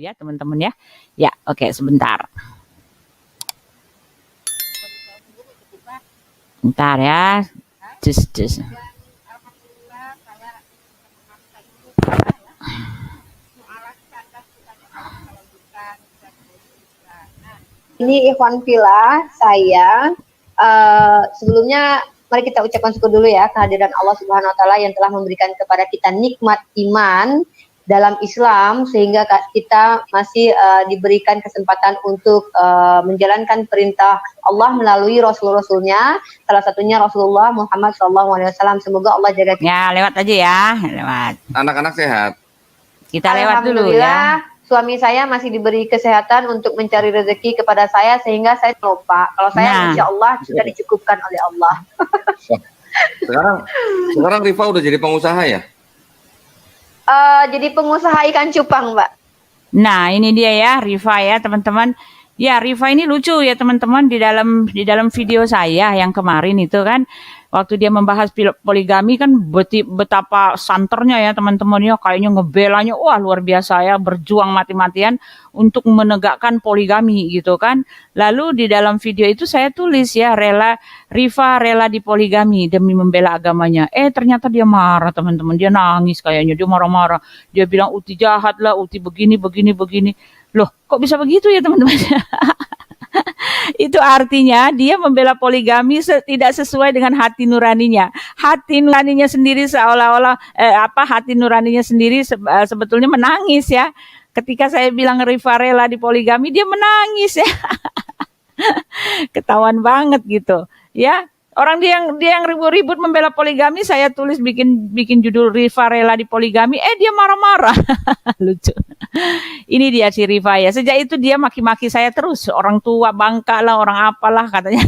ya teman-teman ya. Ya, oke, sebentar. Bentar ya. Just. Ini Ikhwan Villa, saya sebelumnya mari kita ucapkan syukur dulu ya kehadiran Allah Subhanahu wa taala yang telah memberikan kepada kita nikmat iman dalam Islam sehingga kita masih diberikan kesempatan untuk menjalankan perintah Allah melalui Rasul-Rasulnya, salah satunya Rasulullah Muhammad SAW. Semoga Allah jaga kita. Ya, lewat aja ya, lewat. Anak-anak sehat. Kita lewat dulu ya. Suami saya masih diberi kesehatan untuk mencari rezeki kepada saya sehingga saya lupa. Kalau saya insya Allah sudah dicukupkan oleh Allah. Sekarang Rifa udah jadi pengusaha ya? Jadi pengusaha ikan cupang, Mbak. Nah, ini dia ya Rifa ya teman-teman. Ya, Rifa ini lucu ya teman-teman, di dalam video saya yang kemarin itu kan waktu dia membahas poligami kan betapa santernya ya teman-teman ya, kayaknya ngebelanya wah luar biasa ya, berjuang mati-matian untuk menegakkan poligami gitu kan. Lalu di dalam video itu saya tulis ya, Rifa rela dipoligami demi membela agamanya. Ternyata dia marah teman-teman, dia nangis kayaknya, dia marah-marah. Dia bilang Uti jahat lah, Uti begini. Loh, kok bisa begitu ya teman-teman? Itu artinya dia membela poligami tidak sesuai dengan hati nuraninya. Hati nuraninya sendiri seolah-olah hati nuraninya sendiri sebetulnya menangis ya. Ketika saya bilang Rifa rela di poligami, dia menangis ya. Ketahuan banget gitu. Ya, orang dia yang ribut-ribut membela poligami, saya tulis bikin judul Rifa rela di poligami, dia marah-marah. Lucu. Ini dia si Rifa ya. Sejak itu dia maki-maki saya terus. Orang tua bangka lah, orang apalah katanya.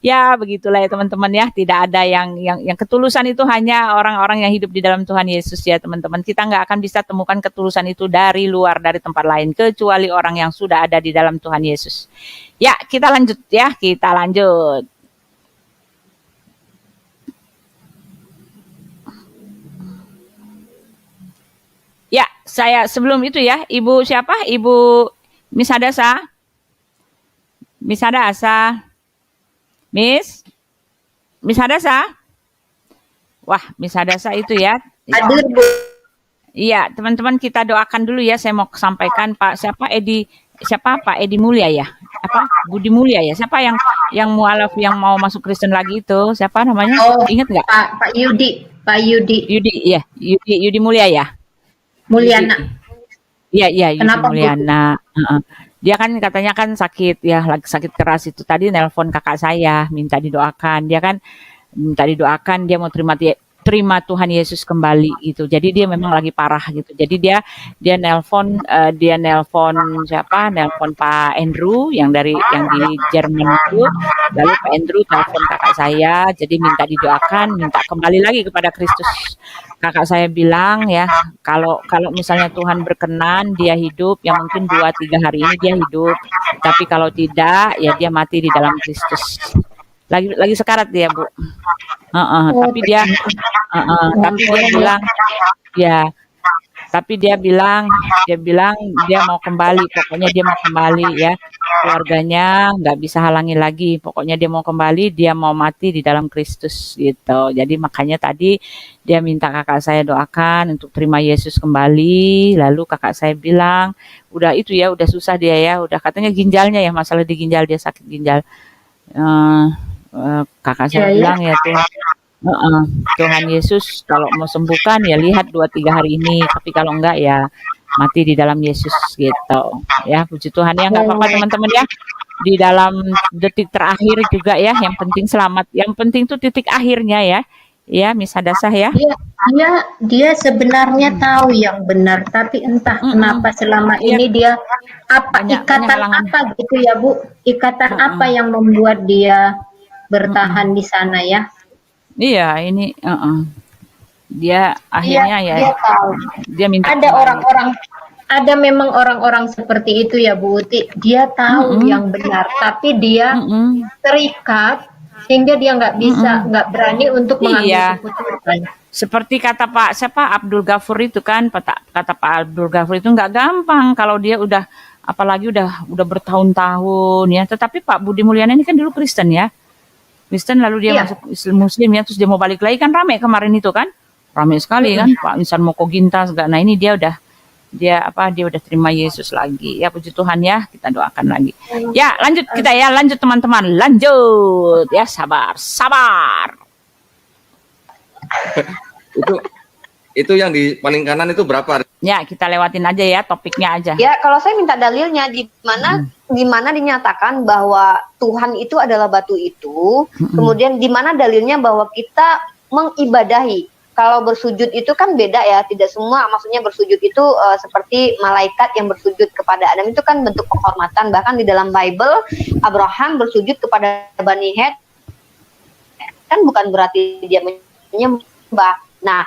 Ya begitulah ya teman-teman ya. Tidak ada yang ketulusan itu hanya orang-orang yang hidup di dalam Tuhan Yesus ya teman-teman. Kita nggak akan bisa temukan ketulusan itu dari luar, dari tempat lain, kecuali orang yang sudah ada di dalam Tuhan Yesus. Ya, kita lanjut ya. Kita lanjut. Ya, saya sebelum itu ya, Ibu siapa? Ibu Miss Hadasa. Miss Hadasa. Miss Hadasa. Wah, Miss Hadasa itu ya. Hadir, Bu. Iya, teman-teman kita doakan dulu ya. Saya mau sampaikan Pak Pak Edi Mulya ya? Budi Mulya ya? Siapa yang mualaf yang mau masuk Kristen lagi itu? Siapa namanya? Ingat nggak? Pak Yudi. Iya, Yudi Mulya ya? Mulyana. Iya, Yudi Kenapa, Mulyana. Dia kan katanya kan sakit ya, lagi sakit keras itu. Tadi nelpon kakak saya, minta didoakan. Dia kan minta didoakan, dia mau terima Tuhan Yesus kembali gitu. Jadi dia memang lagi parah gitu. Jadi dia nelpon siapa? Nelpon Pak Andrew yang di Jerman itu. Lalu Pak Andrew telepon kakak saya, jadi minta didoakan, minta kembali lagi kepada Kristus. Kakak saya bilang ya, kalau misalnya Tuhan berkenan dia hidup, ya mungkin 2-3 hari ini dia hidup. Tapi kalau tidak, ya dia mati di dalam Kristus. Lagi sekarat dia, Bu. Tapi dia bilang ya, tapi dia bilang dia mau kembali, pokoknya dia mau kembali ya. Keluarganya nggak bisa halangi lagi, pokoknya dia mau kembali, dia mau mati di dalam Kristus gitu. Jadi makanya tadi dia minta kakak saya doakan untuk terima Yesus kembali. Lalu kakak saya bilang, udah itu ya, udah susah dia ya, udah katanya ginjalnya ya, masalah di ginjal, dia sakit ginjal. Kakak saya bilang ya Tuhan Yesus kalau mau sembuhkan ya lihat 2-3 hari ini, tapi kalau enggak ya mati di dalam Yesus gitu ya. Puji Tuhan ya, nggak apa-apa teman-teman ya, di dalam detik terakhir juga ya, yang penting selamat, yang penting tuh titik akhirnya ya Miss Hadasah ya. Dia sebenarnya tahu yang benar, tapi entah kenapa selama ini dia ikatan apa gitu ya Bu, ikatan apa yang membuat dia bertahan di sana ya. Iya, ini dia akhirnya dia tahu. Dia minta ada memang orang-orang seperti itu ya Bu Uti. Dia tahu yang benar, tapi dia terikat sehingga dia nggak bisa, nggak berani untuk mengambil Iya. keputusan. Seperti kata Pak siapa Abdul Ghafur itu kan, kata Pak Abdul Ghafur itu nggak gampang kalau dia udah apalagi udah bertahun-tahun ya. Tetapi Pak Budi Mulyana ini kan dulu Kristen ya. Kristen lalu dia Iya. masuk Muslim ya, terus dia mau balik lagi kan rame kemarin itu kan. Rame sekali kan Pak Insan Moko Ginta segala. Nah ini dia udah terima Yesus lagi. Ya puji Tuhan ya, kita doakan lagi. Ya, lanjut kita ya, lanjut teman-teman. Lanjut. Ya, sabar. Itu yang di paling kanan itu berapa? Ya, kita lewatin aja ya topiknya aja. Ya, kalau saya minta dalilnya di mana dinyatakan bahwa Tuhan itu adalah batu itu, kemudian di mana dalilnya bahwa kita mengibadahi. Kalau bersujud itu kan beda ya, tidak semua maksudnya bersujud itu seperti malaikat yang bersujud kepada Adam itu kan bentuk penghormatan. Bahkan di dalam Bible Abraham bersujud kepada Bani Het kan bukan berarti dia menyembah. Nah,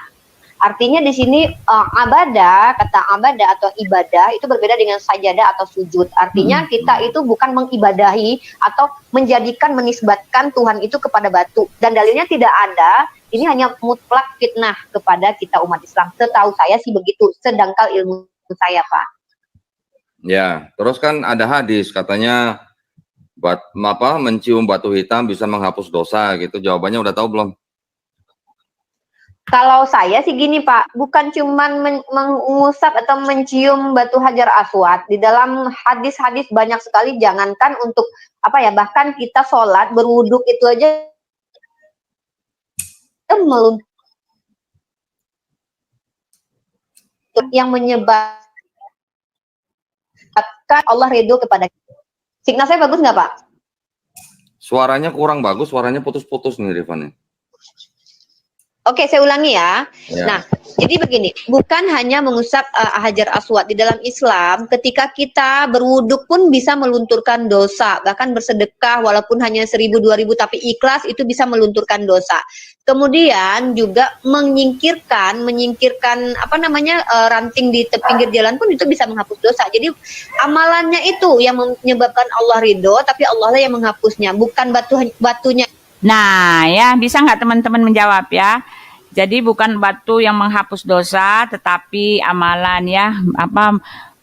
artinya di sini kata abadah atau ibadah itu berbeda dengan sajadah atau sujud. Artinya kita itu bukan mengibadahi atau menisbatkan Tuhan itu kepada batu. Dan dalilnya tidak ada. Ini hanya mutlak fitnah kepada kita umat Islam. Setahu saya sih begitu, sedangkal ilmu saya, Pak. Ya, terus kan ada hadis katanya mencium batu hitam bisa menghapus dosa gitu. Jawabannya udah tahu belum? Kalau saya sih gini Pak, bukan cuman mengusap atau mencium batu Hajar Aswad. Di dalam hadis-hadis banyak sekali, jangankan untuk bahkan kita sholat berwuduk itu aja yang menyebabkan Allah ridho kepada kita. Signal saya bagus nggak Pak? Suaranya kurang bagus, suaranya putus-putus nih Rifan. Oke, saya ulangi ya. Ya. Nah, jadi begini, bukan hanya mengusap Hajar Aswad. Di dalam Islam, ketika kita berwuduk pun bisa melunturkan dosa. Bahkan bersedekah, walaupun hanya 1.000, 2.000, tapi ikhlas itu bisa melunturkan dosa. Kemudian juga menyingkirkan ranting di pinggir jalan pun itu bisa menghapus dosa. Jadi amalannya itu yang menyebabkan Allah ridho, tapi Allah lah yang menghapusnya, bukan batunya. Nah, ya bisa nggak teman-teman menjawab ya? Jadi bukan batu yang menghapus dosa, tetapi amalan ya,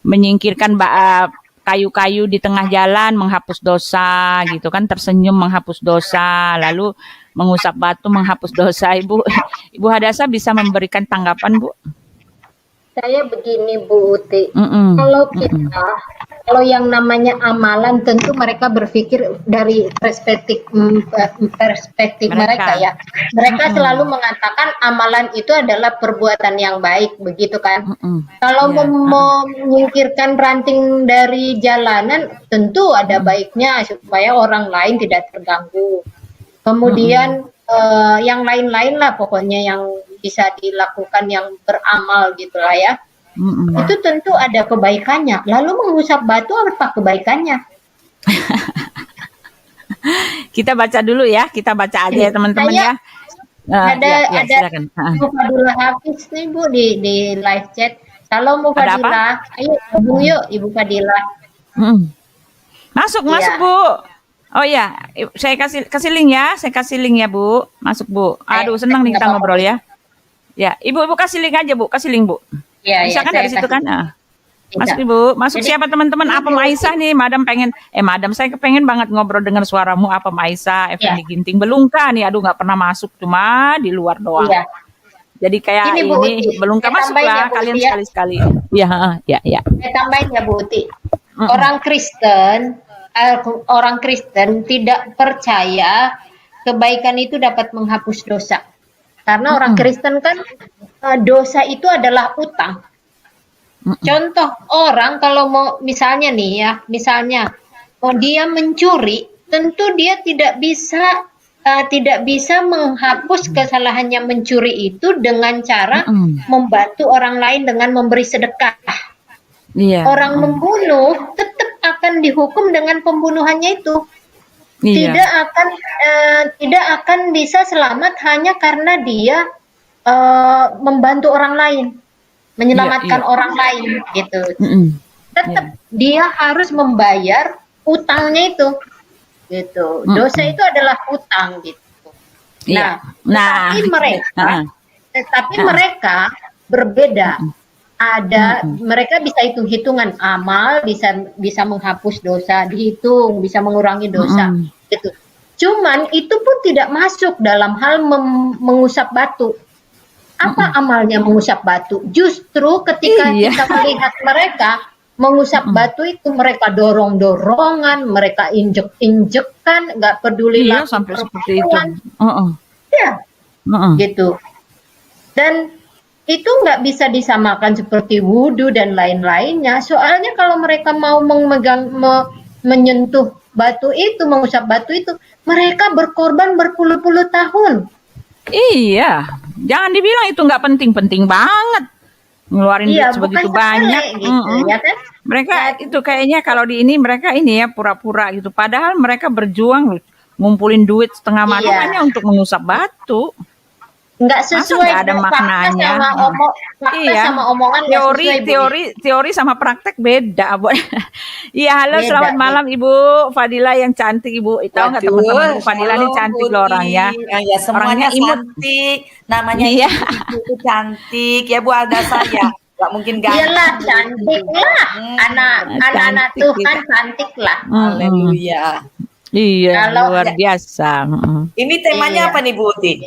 menyingkirkan kayu-kayu di tengah jalan menghapus dosa, gitu kan? Tersenyum menghapus dosa, lalu mengusap batu menghapus dosa. Ibu Hadasa bisa memberikan tanggapan, Bu? Saya begini Bu Uti, kalau yang namanya amalan tentu mereka berpikir dari perspektif mereka ya. Mereka selalu mengatakan amalan itu adalah perbuatan yang baik, begitu kan? Kalau menyingkirkan ranting dari jalanan tentu ada baiknya supaya orang lain tidak terganggu. Kemudian yang lain-lain lah pokoknya yang bisa dilakukan yang beramal gitulah ya. Itu tentu ada kebaikannya. Lalu mengusap batu apa kebaikannya? Kita baca dulu ya, kita baca aja ya teman-teman ya. Ada silakan. Bu Fadila Hafiz nih Bu di live chat. Salam Bu Fadila. Ayo gabung yuk Ibu Fadila. Masuk Bu. Oh ya, saya kasih link ya, Bu. Masuk Bu. Aduh, senang nih kita ngobrol ya. Ya, Ibu kasih link aja Bu, Bu. Ya, bisa kan dari situ kan? Masuk Ibu, masuk. Jadi, siapa teman-teman? Apa Aisyah nih, Madam pengen, saya kepengen banget ngobrol dengar suaramu. Apa Aisyah, Effendi Ginting, Belungka nih, aduh nggak pernah masuk, cuma di luar doang. Ya. Jadi kayak ini Belungka masuklah kalian sekali-sekali. Ya. Saya tambahin ya Bu Uti. Orang Kristen tidak percaya kebaikan itu dapat menghapus dosa. Karena orang Kristen kan dosa itu adalah utang. Contoh orang kalau mau misalnya dia mencuri, tentu dia tidak bisa menghapus kesalahannya mencuri itu dengan cara membantu orang lain dengan memberi sedekah. Orang membunuh tetap akan dihukum dengan pembunuhannya itu. Tidak akan bisa selamat hanya karena dia membantu orang lain, menyelamatkan orang lain gitu. Tetap dia harus membayar utangnya itu. gitu. Dosa itu adalah hutang gitu. Iya. Nah, tetapi mereka berbeda. Ada mereka bisa hitung-hitungan amal, bisa menghapus dosa, dihitung, bisa mengurangi dosa gitu. Cuman itu pun tidak masuk dalam hal mengusap batu. Apa amalnya mengusap batu? Justru ketika kita melihat mereka mengusap batu itu, mereka dorong-dorongan, mereka injek-injekan, nggak peduli Iya, sampai seperti itu. Ya, gitu. Dan itu nggak bisa disamakan seperti wudhu dan lain-lainnya. Soalnya kalau mereka mau menyentuh batu itu, mengusap batu itu, mereka berkorban berpuluh-puluh tahun. Iya, jangan dibilang itu nggak penting-penting banget. Ngeluarin duit sebegitu banyak. Gitu, ya kan? Mereka itu kayaknya kalau di ini mereka ini ya pura-pura gitu. Padahal mereka berjuang ngumpulin duit setengah mati hanya untuk mengusap batu. Nggak sesuai ada maknanya. Sama omongan teori sama praktek beda. Iya, halo, selamat malam Ibu Fadila yang cantik, Ibu. Tahu nggak teman-teman, Ibu Fadila ini cantik loh orangnya. Ya, semuanya cantik. Namanya Ibu cantik ya Bu, ada saya. Gak mungkin gak. Iyalah, cantik lah. Anak-anak Tuhan cantik lah. Haleluya. Iya, luar biasa. Ini temanya apa nih Bu Uti?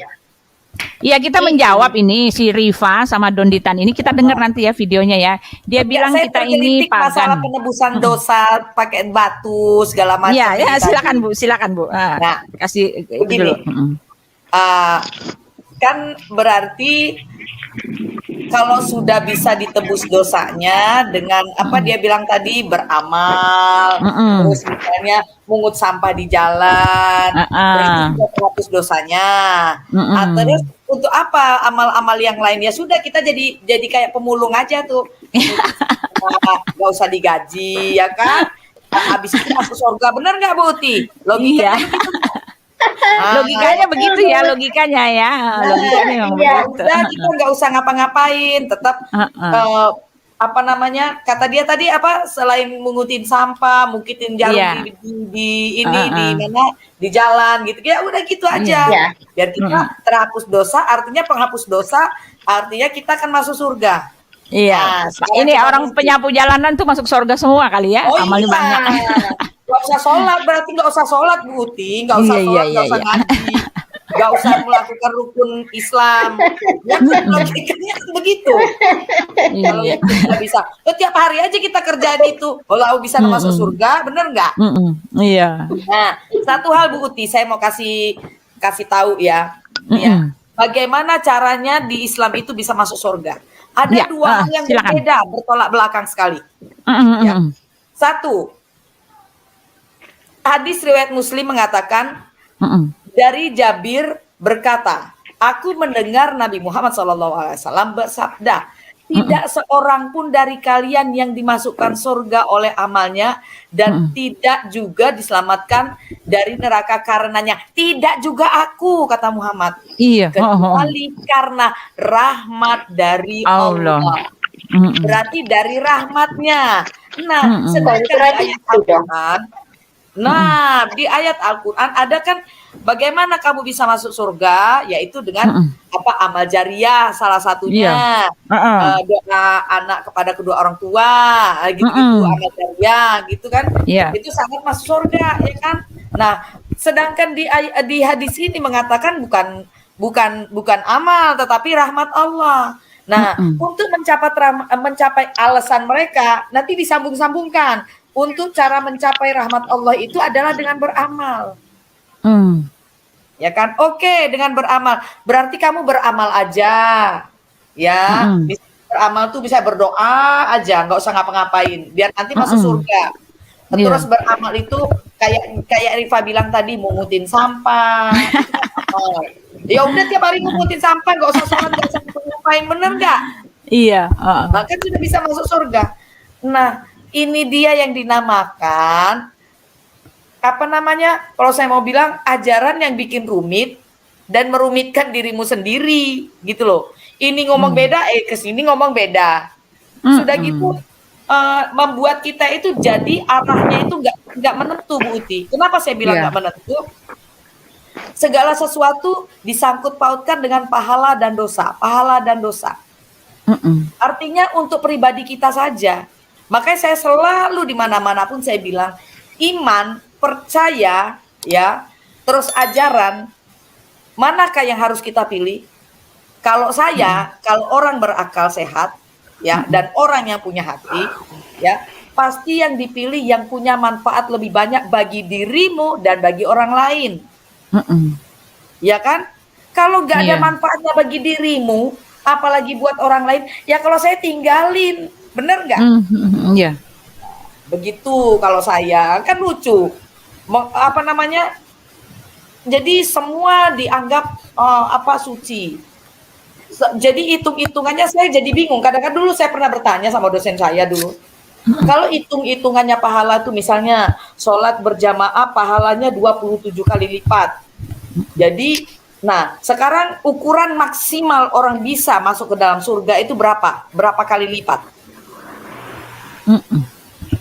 Iya, kita menjawab ini si Riva sama Donditan ini, kita dengar nanti ya videonya ya. Dia bilang kita ini masalah pagan. penebusan dosa pakai batu segala macam. Iya, silakan Bu. Nah, kasih begini. dulu. Kan berarti kalau sudah bisa ditebus dosanya dengan apa dia bilang tadi, beramal, terus misalnya mungut sampah di jalan, berarti sudah terhapus dosanya. Terus untuk apa amal-amal yang lain? Ya sudah, kita jadi kayak pemulung aja tuh, nggak usah digaji, ya kan? Habis itu masuk surga, bener nggak Bu Uti? Logikanya begitu. Logikanya begitu ya, logikanya memang begitu. Udah, kita nggak usah ngapa-ngapain, tetap kata dia tadi selain mungutin sampah, mukitin jarum di mana di jalan gitu ya, udah gitu aja. Biar kita terhapus dosa, artinya penghapus dosa, artinya kita akan masuk surga. Iya. Ini orang penyapu jalanan tuh masuk surga semua kali ya, amalnya banyak. Gak usah sholat, berarti gak usah sholat Bu Uti, gak usah sholat, gak usah ngaji, gak usah melakukan rukun Islam. Ya logikanya begitu. Kalau itu gak bisa, tiap hari aja kita kerjaan itu, kalau bisa masuk surga, bener nggak? Iya. Nah, satu hal Bu Uti, saya mau kasih tahu ya, bagaimana caranya di Islam itu bisa masuk surga. Ada dua hal yang berbeda, bertolak belakang sekali. Satu, hadis riwayat Muslim mengatakan, dari Jabir berkata, aku mendengar Nabi Muhammad SAW bersabda, tidak seorang pun dari kalian yang dimasukkan surga oleh amalnya, dan tidak juga diselamatkan dari neraka karenanya. Tidak juga aku, kata Muhammad. Iya. Kecuali karena rahmat dari Allah. Berarti dari rahmatnya. Nah, sedangkan ayat Al-Quran, di ayat Al-Quran ada kan bagaimana kamu bisa masuk surga, yaitu dengan amal jariah, salah satunya doa anak kepada kedua orang tua, gitu amal jariah gitu kan, itu sangat masuk surga, ya kan. Nah, sedangkan di hadis ini mengatakan bukan amal tetapi rahmat Allah. Nah, untuk mencapai alasan mereka nanti disambung-sambungkan. Untuk cara mencapai rahmat Allah itu adalah dengan beramal. Ya kan? Oke, dengan beramal. Berarti kamu beramal aja. Ya, bisa beramal tuh bisa berdoa aja, nggak usah ngapa-ngapain. Biar nanti masuk surga. Terus beramal itu kayak Rifa bilang tadi, mungutin sampah. Ya udah tiap hari mungutin sampah, nggak usah sholat, nggak usah ngapain, bener nggak? Iya. Maka sudah bisa masuk surga. Nah, ini dia yang dinamakan kalau saya mau bilang ajaran yang bikin rumit dan merumitkan dirimu sendiri gitu loh. Ini ngomong beda, kesini ngomong beda. Sudah gitu membuat kita itu jadi arahnya itu nggak menentu, Bu Uti. Kenapa saya bilang nggak menentu? Segala sesuatu disangkut pautkan dengan pahala dan dosa, pahala dan dosa. Artinya untuk pribadi kita saja. Makanya saya selalu di mana-mana pun saya bilang, iman, percaya, ya, terus ajaran, manakah yang harus kita pilih? Kalau saya, kalau orang berakal sehat, ya, dan orang yang punya hati, ya, pasti yang dipilih yang punya manfaat lebih banyak bagi dirimu dan bagi orang lain. Ya kan? Kalau nggak ada manfaatnya bagi dirimu, apalagi buat orang lain, ya kalau saya tinggalin, bener nggak? Iya. Begitu kalau saya, kan lucu. Apa namanya? Jadi semua dianggap suci. Jadi hitung-hitungannya saya jadi bingung. Kadang-kadang dulu saya pernah bertanya sama dosen saya dulu. Kalau hitung-hitungannya pahala itu misalnya sholat berjamaah pahalanya 27 kali lipat. Jadi, nah sekarang ukuran maksimal orang bisa masuk ke dalam surga itu berapa? Berapa kali lipat?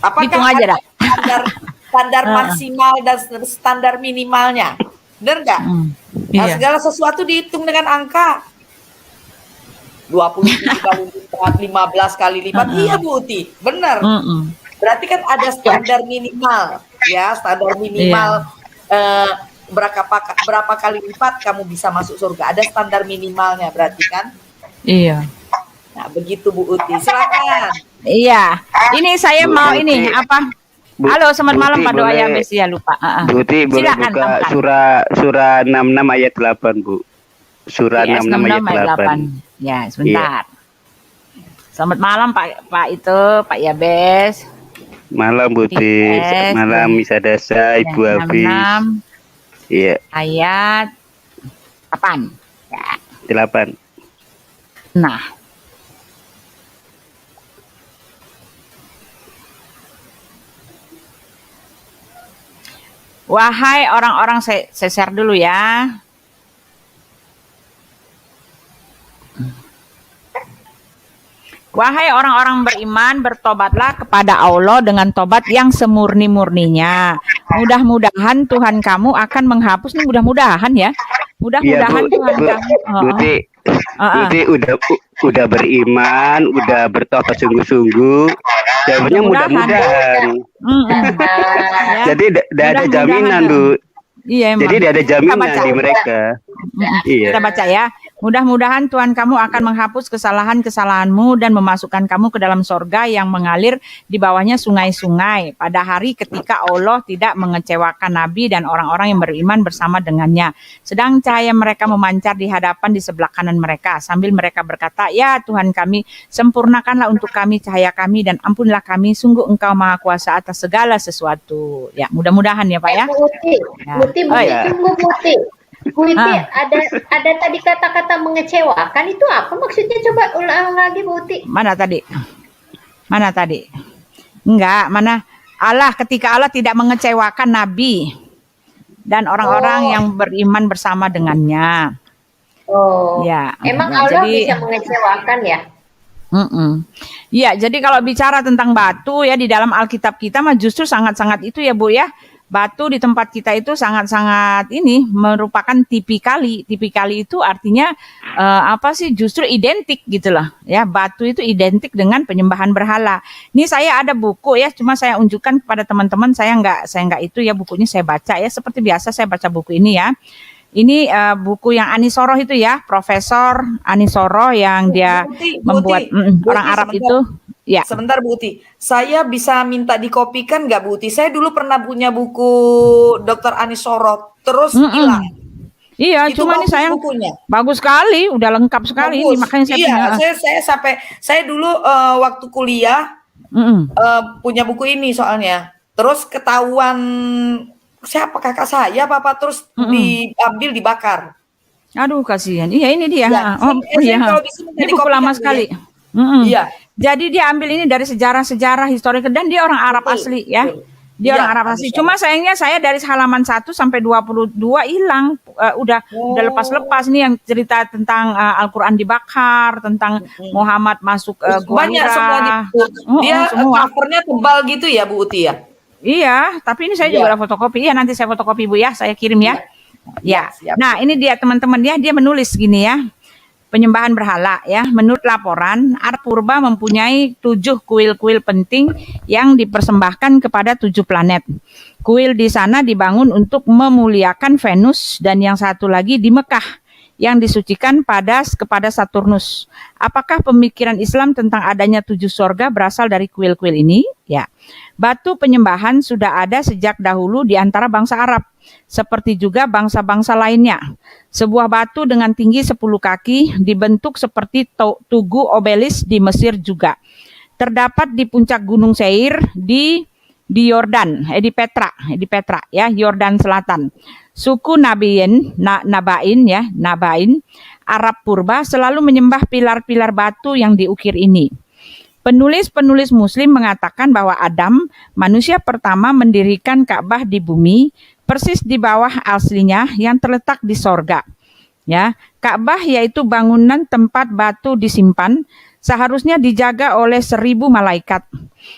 Apakah hitung aja dah. Standar maksimal dan standar minimalnya? Benar nggak? Nah, segala sesuatu dihitung dengan angka. 27 kali lipat, 15 kali lipat. Iya Bu Uti, benar. Berarti kan ada standar minimal, ya, standar minimal berapa kali lipat kamu bisa masuk surga. Ada standar minimalnya berarti kan? Iya. Nah, begitu Bu Uti. Silakan. Iya. Ini saya mau ini apa? Halo, selamat malam Pak Doa ya, ya lupa. Bu Uti boleh buka surah 66 ayat 8, Bu. Surah 66 ayat 8. Ya, sebentar. Selamat malam Pak Yabes. Malam Bu Uti. Malam Misa Dasa, Ibu Habis. Iya. Ayat 8. Ya. 8. Nah. Wahai orang-orang, saya share dulu ya. Wahai orang-orang beriman, bertobatlah kepada Allah dengan tobat yang semurni-murninya. Mudah-mudahan Tuhan kamu akan menghapus, nih mudah-mudahan ya. Mudah-mudahan Tuhan kamu. Buti udah beriman, udah bertobat sungguh-sungguh. Jawabannya mudah-mudahan. Jadi tidak ada jaminan, Bu. Iya, emang. Jadi tidak ada jaminan di mereka. Kita baca ya. Mudah-mudahan Tuhan kamu akan menghapus kesalahan-kesalahanmu dan memasukkan kamu ke dalam sorga yang mengalir di bawahnya sungai-sungai pada hari ketika Allah tidak mengecewakan Nabi dan orang-orang yang beriman bersama dengannya. Sedang cahaya mereka memancar di hadapan di sebelah kanan mereka sambil mereka berkata, ya Tuhan kami, sempurnakanlah untuk kami cahaya kami dan ampunilah kami, sungguh Engkau Maha Kuasa atas segala sesuatu. Ya, mudah-mudahan ya Pak ya. Buti, tunggu Buti. Bu Uti, ada tadi kata-kata mengecewakan, itu apa maksudnya? Coba ulang lagi Bu Uti. Mana tadi? Enggak, mana Allah ketika Allah tidak mengecewakan Nabi dan orang-orang yang beriman bersama dengannya. Ya. Emang ya, Allah jadi, bisa mengecewakan ya? Ya, jadi kalau bicara tentang batu ya di dalam Alkitab kita mah justru sangat-sangat itu ya Bu ya. Batu di tempat kita itu sangat-sangat ini merupakan tipikali. Tipikali itu artinya justru identik gitu loh. Ya, batu itu identik dengan penyembahan berhala. Ini saya ada buku ya, cuma saya unjukkan kepada teman-teman. Saya enggak itu ya, bukunya saya baca ya, seperti biasa saya baca buku ini ya. Ini buku yang Anisoroh itu ya, Profesor Anisoroh yang dia membuat orang Arab itu. Ya. Sebentar Bu Uti, saya bisa minta dikopikan nggak Bu Uti? Saya dulu pernah punya buku Dr. Anisoroh, terus hilang. Iya, itu cuma ini sayang bukunya. Bagus sekali, udah lengkap sekali. Ini, makanya saya saya dulu waktu kuliah punya buku ini soalnya. Terus ketahuan siapa kakak saya, Papa, terus diambil dibakar. Aduh, kasihan. Iya, ini dia. Ya, ini buku lama sekali. Iya. Jadi dia ambil ini dari sejarah-sejarah historik dan dia orang Arab asli ya. Dia Iya, orang Arab Masya asli. Cuma Allah. sayangnya saya dari halaman 1 sampai 22 hilang. Udah lepas-lepas nih yang cerita tentang Al-Qur'an dibakar, tentang Muhammad masuk Gua Banyak Hira. semuanya, Bu. Dia semua. covernya tebal gitu ya, Bu Uti ya? Iya, tapi ini saya Iya. juga ada fotokopi. Iya, nanti saya fotokopi Bu ya, saya kirim ya. Ya. Siap. Nah, ini dia teman-teman ya, dia menulis gini ya. Penyembahan berhala ya. Menurut laporan, Arab purba mempunyai 7 kuil-kuil penting yang dipersembahkan kepada 7 planet. Kuil di sana dibangun untuk memuliakan Venus dan yang satu lagi di Mekah yang disucikan kepada Saturnus. Apakah pemikiran Islam tentang adanya 7 surga berasal dari kuil-kuil ini? Ya. Batu penyembahan sudah ada sejak dahulu di antara bangsa Arab, seperti juga bangsa-bangsa lainnya. Sebuah batu dengan tinggi 10 kaki dibentuk seperti tugu obelis di Mesir juga. Terdapat di puncak Gunung Seir di Yordan, di Petra ya, Yordan Selatan. Suku Nabain Arab purba selalu menyembah pilar-pilar batu yang diukir ini. Penulis-penulis Muslim mengatakan bahwa Adam, manusia pertama, mendirikan Ka'bah di bumi, persis di bawah aslinya yang terletak di sorga. Ya, Ka'bah yaitu bangunan tempat batu disimpan, seharusnya dijaga oleh 1000 malaikat.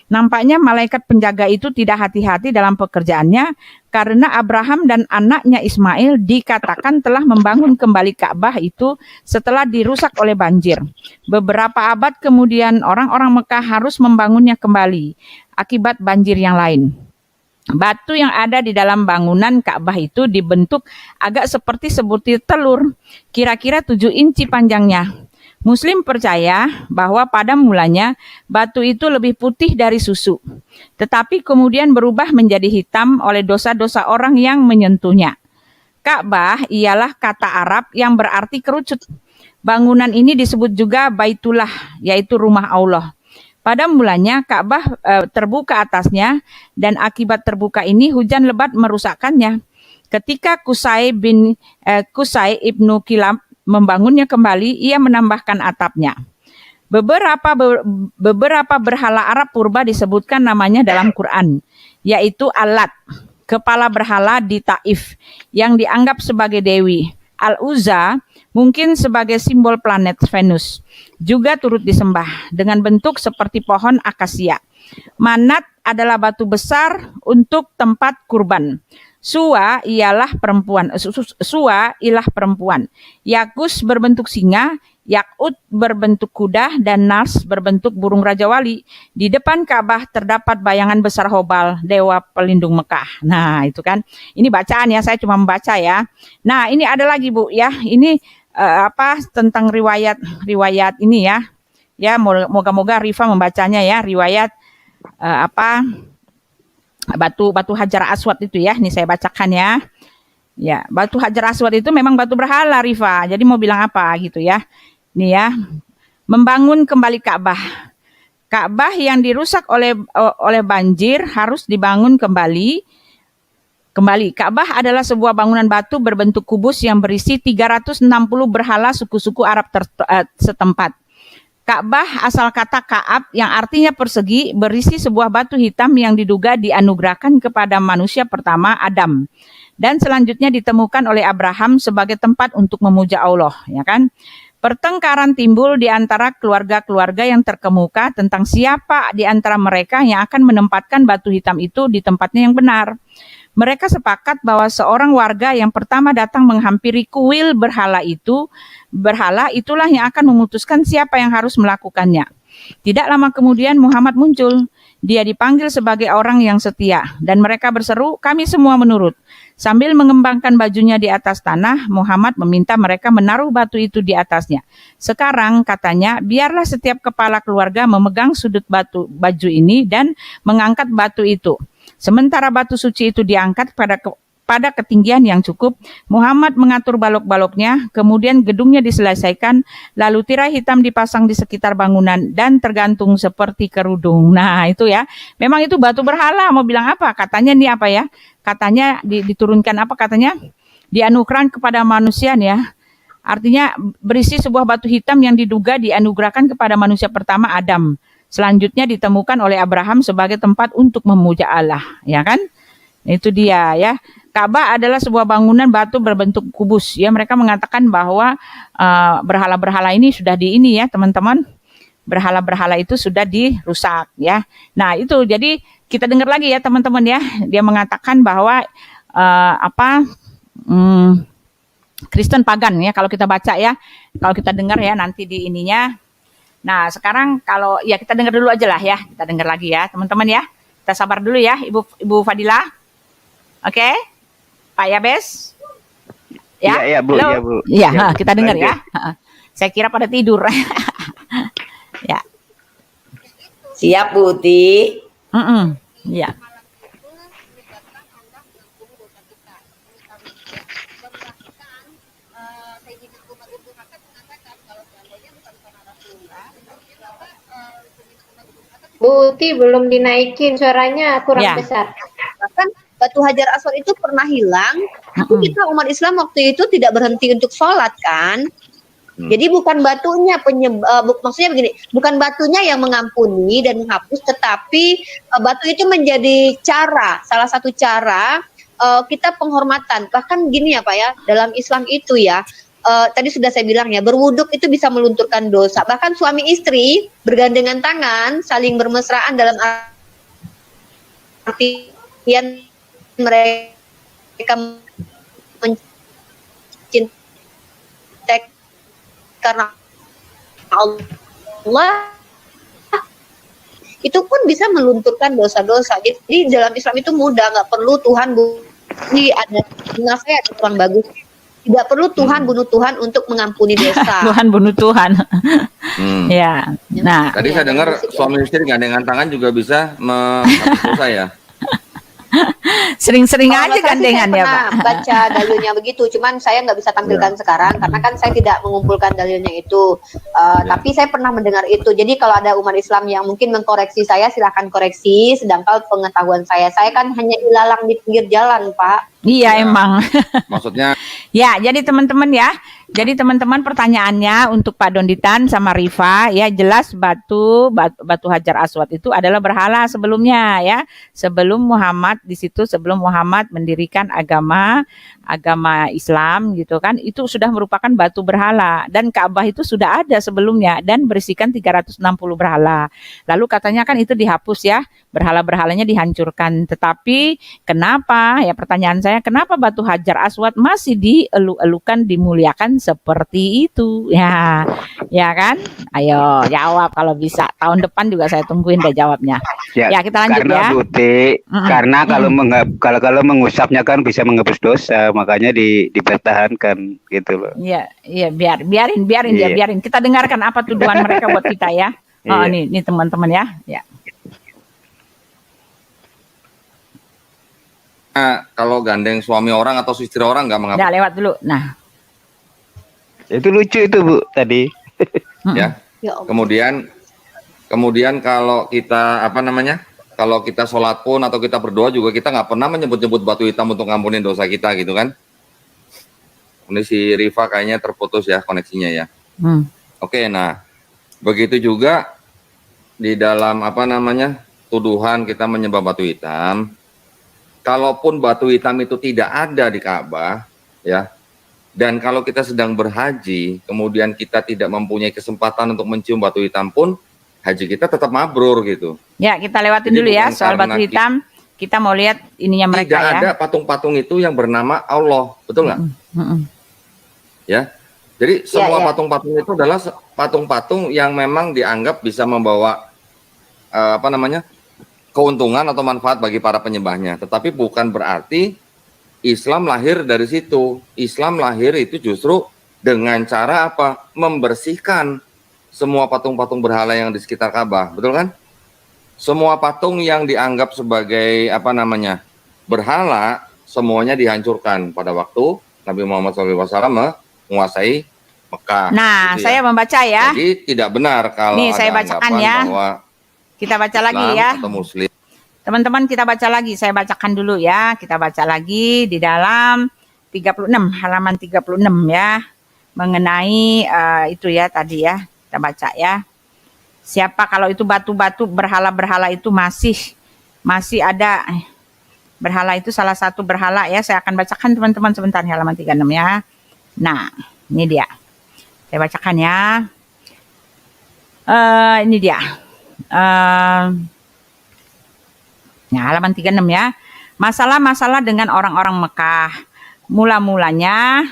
Nampaknya malaikat penjaga itu tidak hati-hati dalam pekerjaannya karena Abraham dan anaknya Ismail dikatakan telah membangun kembali Ka'bah itu setelah dirusak oleh banjir. Beberapa abad kemudian orang-orang Mekah harus membangunnya kembali akibat banjir yang lain. Batu yang ada di dalam bangunan Ka'bah itu dibentuk agak seperti sebutir telur, kira-kira 7 inci panjangnya. Muslim percaya bahwa pada mulanya batu itu lebih putih dari susu, tetapi kemudian berubah menjadi hitam oleh dosa-dosa orang yang menyentuhnya. Ka'bah ialah kata Arab yang berarti kerucut. Bangunan ini disebut juga Baitullah, yaitu rumah Allah. Pada mulanya Ka'bah terbuka atasnya dan akibat terbuka ini hujan lebat merusakkannya. Ketika Qusay ibnu Kilab membangunnya kembali, ia menambahkan atapnya. Beberapa berhala Arab purba disebutkan namanya dalam Quran, yaitu Al-Lat, kepala berhala di Taif, yang dianggap sebagai dewi. Al-Uzza mungkin sebagai simbol planet Venus, juga turut disembah dengan bentuk seperti pohon akasia. Manat adalah batu besar untuk tempat kurban. Suwa ialah perempuan. Yakus berbentuk singa, Yakut berbentuk kuda, dan Nars berbentuk burung Raja Wali. Di depan Ka'bah terdapat bayangan besar Hobal, dewa pelindung Mekah. Nah, itu kan. Ini bacaan ya, saya cuma membaca ya. Nah, ini ada lagi Bu ya. Ini tentang riwayat ini ya. Ya, moga-moga Rifa membacanya ya, riwayat batu Hajar Aswad itu ya. Ini saya bacakan ya. Ya, batu Hajar Aswad itu memang batu berhala Rifa. Jadi mau bilang apa gitu ya. Ini ya. Membangun kembali Ka'bah. Ka'bah yang dirusak oleh banjir harus dibangun kembali. Ka'bah adalah sebuah bangunan batu berbentuk kubus yang berisi 360 berhala suku-suku Arab setempat. Ka'bah asal kata Ka'ab yang artinya persegi, berisi sebuah batu hitam yang diduga dianugerahkan kepada manusia pertama Adam, dan selanjutnya ditemukan oleh Abraham sebagai tempat untuk memuja Allah, ya kan? Pertengkaran timbul di antara keluarga-keluarga yang terkemuka tentang siapa di antara mereka yang akan menempatkan batu hitam itu di tempatnya yang benar. Mereka sepakat bahwa seorang warga yang pertama datang menghampiri kuil berhala itulah yang akan memutuskan siapa yang harus melakukannya. Tidak lama kemudian Muhammad muncul. Dia dipanggil sebagai orang yang setia dan mereka berseru, "Kami semua menurut." Sambil mengembangkan bajunya di atas tanah, Muhammad meminta mereka menaruh batu itu di atasnya. Sekarang katanya, biarlah setiap kepala keluarga memegang sudut baju ini dan mengangkat batu itu. Sementara batu suci itu diangkat pada ketinggian yang cukup, Muhammad mengatur balok-baloknya, kemudian gedungnya diselesaikan, lalu tirai hitam dipasang di sekitar bangunan dan tergantung seperti kerudung. Nah, itu ya. Memang itu batu berhala, mau bilang apa? Katanya nih apa ya? Katanya diturunkan apa katanya? Dianugerahkan kepada manusia ya. Artinya berisi sebuah batu hitam yang diduga dianugerahkan kepada manusia pertama Adam. selanjutnya ditemukan oleh Abraham sebagai tempat untuk memuja Allah, ya kan? Itu dia ya. Ka'bah adalah sebuah bangunan batu berbentuk kubus. Ya, mereka mengatakan bahwa berhala-berhala ini sudah ya, teman-teman. Berhala-berhala itu sudah dirusak ya. Nah, itu jadi kita dengar lagi ya, teman-teman ya. Dia mengatakan bahwa Kristen pagan ya, kalau kita baca ya. Kalau kita dengar ya nanti di ininya. Nah, sekarang kalau ya kita dengar dulu aja lah ya. Kita dengar lagi ya, teman-teman ya. Kita sabar dulu ya, Ibu Fadila. Oke? Pak Yabes? Ya, ya Bu, halo? ya Bu. Iya, Ya, Bu. kita dengar Lanjut. ya. Saya kira pada tidur. Ya. Siap, Bu Uti. Ya. Bu Uti belum dinaikin, suaranya kurang Ya. besar. Bahkan batu Hajar Aswad itu pernah hilang, tapi kita umat Islam waktu itu tidak berhenti untuk sholat kan. Jadi bukan batunya maksudnya begini, bukan batunya yang mengampuni dan menghapus, tetapi batu itu menjadi salah satu cara kita penghormatan. Bahkan gini ya Pak ya, dalam Islam itu ya, tadi sudah saya bilang ya, berwuduk itu bisa melunturkan dosa. Bahkan suami istri bergandengan tangan, saling bermesraan dalam artian mereka mencintai karena Allah, itu pun bisa melunturkan dosa-dosa. Jadi dalam Islam itu mudah, nggak perlu Tuhan ini ada saya ada kurang bagus. Tidak perlu Tuhan bunuh Tuhan untuk mengampuni dosa. Tuhan bunuh Tuhan. Ya. Nah, Tadi saya dengar suami istri gandengan tangan juga bisa menghapus dosa ya. sering-sering Kalau aja saya sih gandengan saya ya, pernah Pak. baca dalilnya begitu, cuman saya nggak bisa tampilkan sekarang karena kan saya tidak mengumpulkan dalilnya itu. Tapi saya pernah mendengar itu. Jadi kalau ada umat Islam yang mungkin mengkoreksi saya, silahkan koreksi. Sedangkan pengetahuan saya kan hanya ilalang di pinggir jalan, Pak. Iya, Ya. emang. Maksudnya Ya, jadi teman-teman ya. Jadi teman-teman pertanyaannya untuk Pak Donditan sama Rifa ya, jelas batu Hajar Aswad itu adalah berhala sebelumnya ya. Sebelum Muhammad mendirikan agama Islam gitu kan, itu sudah merupakan batu berhala, dan Ka'bah itu sudah ada sebelumnya dan berisikan 360 berhala. Lalu katanya kan itu dihapus ya, berhala-berhalanya dihancurkan. Tetapi kenapa ya, pertanyaan saya, kenapa batu Hajar Aswad masih dielu-elukan, dimuliakan seperti itu ya? Ya kan? Ayo jawab kalau bisa. Tahun depan juga saya tungguin deh jawabnya. Ya, kita lanjut karena ya. Karena kalau mengusapnya kan bisa menghapus dosa, makanya dipertahankan gitu loh. Iya, biarin dia, Iya. biarin. Kita dengarkan apa tuduhan mereka buat kita ya. Oh, Iya. nih teman-teman ya. Ya. kalau gandeng suami orang atau istri orang nggak mengapa Udah lewat dulu. Nah, Itu lucu itu Bu tadi. ya. Ya Allah. Kemudian kalau kita kalau kita sholat pun atau kita berdoa juga kita nggak pernah menyebut-nyebut batu hitam untuk ngampunin dosa kita gitu kan. Ini si Rifa kayaknya terputus ya koneksinya ya. Oke, nah begitu juga di dalam tuduhan kita menyembah batu hitam. Kalaupun batu hitam itu tidak ada di Ka'bah ya, dan kalau kita sedang berhaji kemudian kita tidak mempunyai kesempatan untuk mencium batu hitam pun, haji kita tetap mabrur gitu. ya kita lewatin Jadi dulu ya bukan soal karena batu hitam. Kita mau lihat ininya mereka Tidak ya. ada patung-patung itu yang bernama Allah, betul nggak? Ya, jadi semua ya. patung-patung itu adalah patung-patung yang memang dianggap bisa membawa keuntungan atau manfaat bagi para penyembahnya. Tetapi bukan berarti Islam lahir dari situ. Islam lahir itu justru dengan cara apa? Membersihkan semua patung-patung berhala yang di sekitar Ka'bah, betul kan? Semua patung yang dianggap sebagai berhala, semuanya dihancurkan pada waktu Nabi Muhammad SAW menguasai Mekah. Nah, gitu saya membaca ya. Jadi tidak benar kalau Nih, ada saya bacakan anggapan ya. bahwa Kita baca lagi Islam ya. atau Muslim. Teman-teman kita baca lagi. Saya bacakan dulu ya. Kita baca lagi di dalam 36, halaman 36 ya. Mengenai itu ya tadi ya. Kita baca ya. Siapa kalau itu batu-batu berhala-berhala itu masih ada berhala itu salah satu berhala ya. Saya akan bacakan teman-teman sebentar halaman 36 ya. Nah, ini dia. Saya bacakan ya. Ini dia. Nah, halaman 36 ya. Masalah-masalah dengan orang-orang Mekah. Mula-mula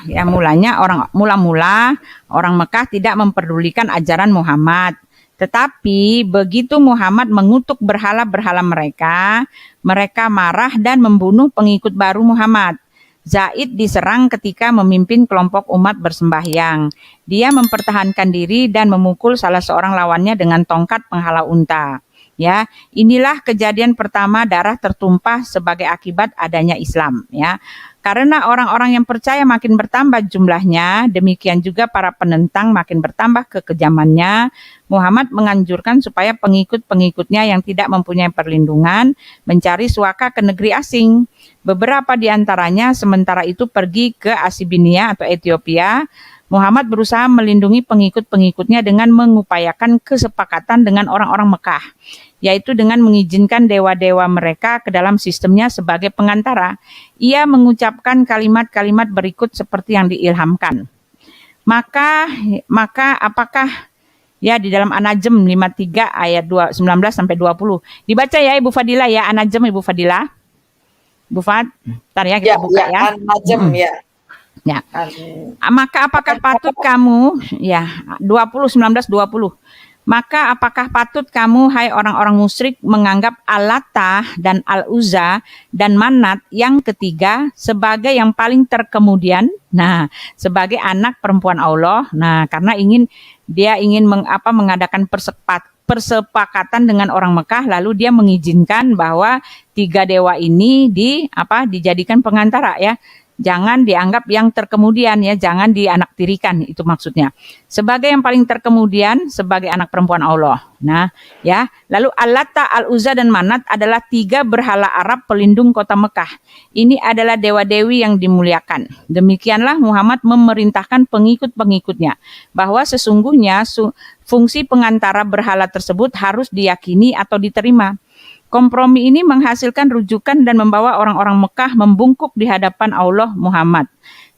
orang Mekah tidak memperdulikan ajaran Muhammad. Tetapi begitu Muhammad mengutuk berhala-berhala mereka, mereka marah dan membunuh pengikut baru Muhammad. Zaid diserang ketika memimpin kelompok umat bersembahyang. Dia mempertahankan diri dan memukul salah seorang lawannya dengan tongkat penghalau unta. Ya, inilah kejadian pertama darah tertumpah sebagai akibat adanya Islam. Ya, karena orang-orang yang percaya makin bertambah jumlahnya, demikian juga para penentang makin bertambah kekejamannya. Muhammad menganjurkan supaya pengikut-pengikutnya yang tidak mempunyai perlindungan mencari suaka ke negeri asing. Beberapa di antaranya sementara itu pergi ke Abyssinia atau Ethiopia. Muhammad berusaha melindungi pengikut-pengikutnya dengan mengupayakan kesepakatan dengan orang-orang Mekah, yaitu dengan mengizinkan dewa-dewa mereka ke dalam sistemnya sebagai pengantara. Ia mengucapkan kalimat-kalimat berikut seperti yang diilhamkan. Maka apakah ya di dalam An-Najm 53 ayat 19 sampai 20. Dibaca ya Ibu Fadila ya, An-Najm Ibu Fadila. Bu Fad, ntar ya kita buka ya. An-Najm ya. Ya. Maka apakah patut kamu ya 19-20. Maka apakah patut kamu hai orang-orang musyrik menganggap Al-Lata dan Al-Uzza dan Manat yang ketiga sebagai yang paling terkemudian, nah sebagai anak perempuan Allah. Nah, karena dia ingin mengadakan persepakatan dengan orang Mekah, lalu dia mengizinkan bahwa tiga dewa ini dijadikan pengantara ya. Jangan dianggap yang terkemudian ya, jangan dianaktirikan, itu maksudnya. Sebagai yang paling terkemudian, sebagai anak perempuan Allah. Nah, ya. Lalu Al-Lata, Al-Uzza dan Manat adalah tiga berhala Arab pelindung kota Mekah. Ini adalah dewa-dewi yang dimuliakan. Demikianlah Muhammad memerintahkan pengikut-pengikutnya bahwa sesungguhnya fungsi pengantara berhala tersebut harus diyakini atau diterima. Kompromi ini menghasilkan rujukan dan membawa orang-orang Mekah membungkuk di hadapan Allah Muhammad.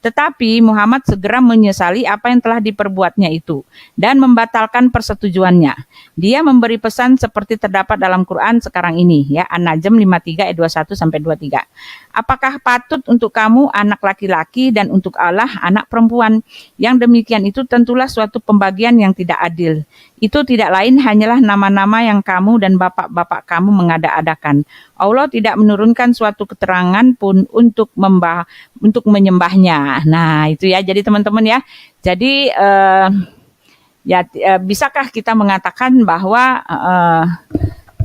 Tetapi Muhammad segera menyesali apa yang telah diperbuatnya itu dan membatalkan persetujuannya. Dia memberi pesan seperti terdapat dalam Quran sekarang ini ya, An-Najm 53 ayat 21 sampai 23. Apakah patut untuk kamu anak laki-laki dan untuk Allah anak perempuan? Yang demikian itu tentulah suatu pembagian yang tidak adil. Itu tidak lain hanyalah nama-nama yang kamu dan bapak-bapak kamu mengada-adakan. Allah tidak menurunkan suatu keterangan pun untuk menyembahnya. Nah, itu ya. Jadi teman-teman ya. Jadi bisakah kita mengatakan bahwa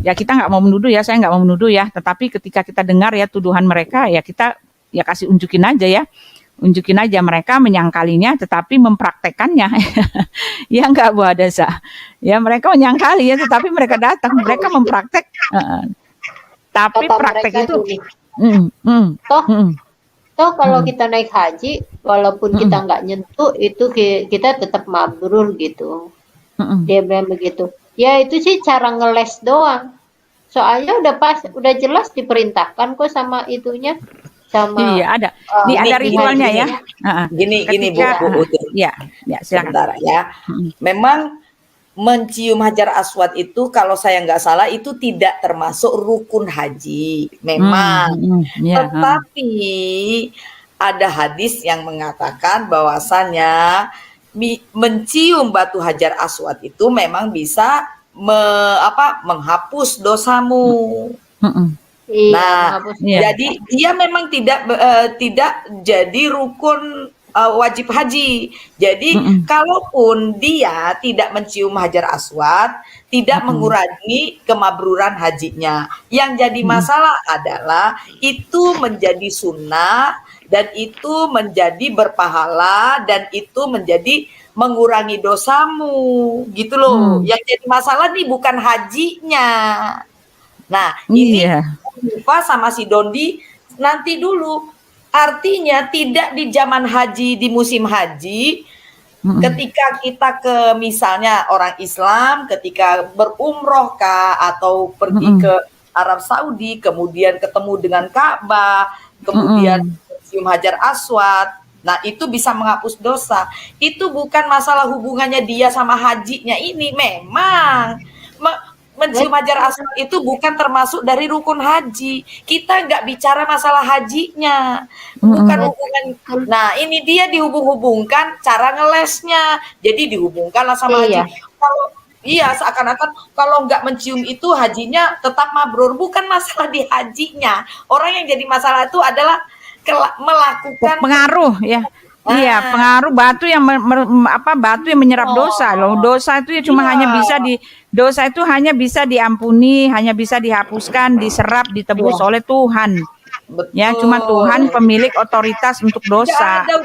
ya kita nggak mau menuduh ya, saya nggak mau menuduh ya. Tetapi ketika kita dengar ya tuduhan mereka, ya kita ya kasih unjukin aja ya. Unjukin aja mereka menyangkalinya tetapi mempraktekannya. Ya enggak Bu Hadasa. Ya mereka menyangkali ya tetapi mereka datang, mereka mempraktek. Tapi Kata praktek mereka itu Toh kalau kita naik haji, walaupun kita nggak nyentuh, itu kita tetap mabrur gitu. Dia bilang begitu. Ya itu sih cara ngeles doang. Soalnya udah jelas diperintahkan kok sama itunya. Sama iya ada. Ada ritualnya ya. Gini Bu. Ya silakan. Sebentar ya. Memang mencium Hajar Aswad itu kalau saya nggak salah itu tidak termasuk rukun haji. Memang. Tetapi ada hadis yang mengatakan bahwasannya mencium batu Hajar Aswad itu memang bisa menghapus dosamu. Nah, jadi dia memang tidak jadi rukun wajib haji. Jadi kalaupun dia tidak mencium Hajar Aswad, tidak mengurangi kemabruran hajinya. Yang jadi masalah adalah itu menjadi sunnah dan itu menjadi berpahala dan itu menjadi mengurangi dosamu, gitu loh. Yang jadi masalah nih bukan hajinya. Nah, ini Rifa sama si Dondi nanti dulu. Artinya tidak di zaman haji, di musim haji, Ketika kita ke misalnya orang Islam, ketika berumroh kah atau pergi ke Arab Saudi, kemudian ketemu dengan Ka'bah, kemudian cium Hajar Aswad, nah itu bisa menghapus dosa. Itu bukan masalah hubungannya dia sama hajinya ini, memang mencium Hajar Aswad itu bukan termasuk dari rukun haji. Kita nggak bicara masalah hajinya, bukan hubungan. Nah ini dia dihubung-hubungkan cara ngelesnya, jadi dihubungkanlah sama haji. Kalau iya, seakan-akan kalau nggak mencium itu hajinya tetap mabrur. Bukan masalah di hajinya. Orang yang jadi masalah itu adalah melakukan pengaruh ya. Iya, pengaruh batu yang batu yang menyerap dosa loh. Dosa itu ya cuma hanya bisa diampuni, hanya bisa dihapuskan, diserap, ditebus oleh Tuhan. Betul. Ya, cuma Tuhan pemilik otoritas untuk dosa. Gak ada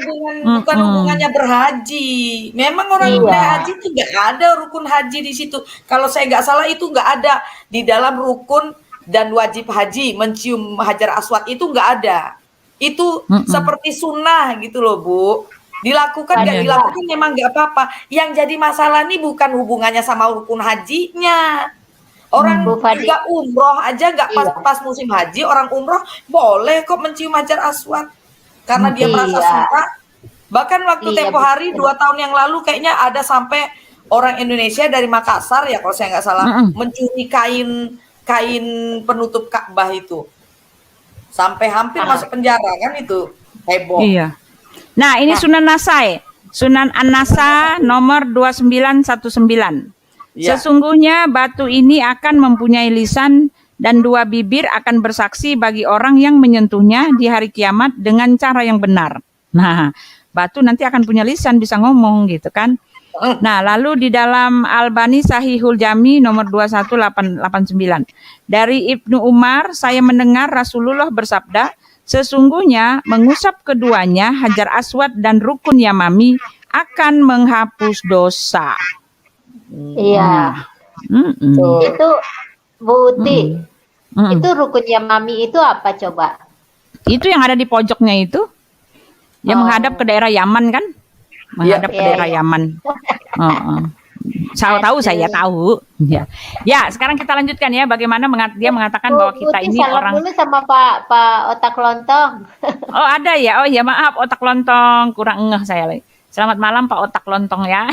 bukan hubungannya berhaji. Memang orang yang haji itu gak ada rukun haji di situ. Kalau saya nggak salah itu nggak ada di dalam rukun dan wajib haji, mencium Hajar Aswad itu nggak ada. Itu seperti sunnah gitu loh, Bu. Dilakukan nggak dilakukan memang nggak apa-apa. Yang jadi masalah nih bukan hubungannya sama rukun hajinya. Orang juga umroh aja nggak pas musim haji, orang umroh boleh kok mencium Hajar Aswad karena dia merasa suka. Bahkan waktu tempo hari 2 tahun yang lalu kayaknya ada sampai orang Indonesia dari Makassar ya kalau saya nggak salah mencuri kain penutup Ka'bah itu sampai hampir masuk penjara kan, itu heboh. Iya. Nah ini Sunan Nasai, Sunan An-Nasa nomor 2919. Sesungguhnya batu ini akan mempunyai lisan dan 2 bibir akan bersaksi bagi orang yang menyentuhnya di hari kiamat dengan cara yang benar. Nah, batu nanti akan punya lisan, bisa ngomong gitu kan. Nah, lalu di dalam Albani Sahihul Jami nomor 21889. Dari Ibnu Umar, saya mendengar Rasulullah bersabda, sesungguhnya mengusap keduanya Hajar Aswad dan Rukun Yamami akan menghapus dosa. Iya. Itu Bu Uti. Itu Rukun Yamami itu apa coba? Itu yang ada di pojoknya itu. Yang menghadap ke daerah Yaman kan? Menghadap ke daerah Yaman. Saya tahu. Ya. Ya, sekarang kita lanjutkan ya bagaimana dia mengatakan bahwa kita ini orang. Dulu sama Pak Otak Lontong. Oh, ada ya. Oh ya, maaf Otak Lontong, kurang ngeh saya lagi. Selamat malam Pak Otak Lontong ya.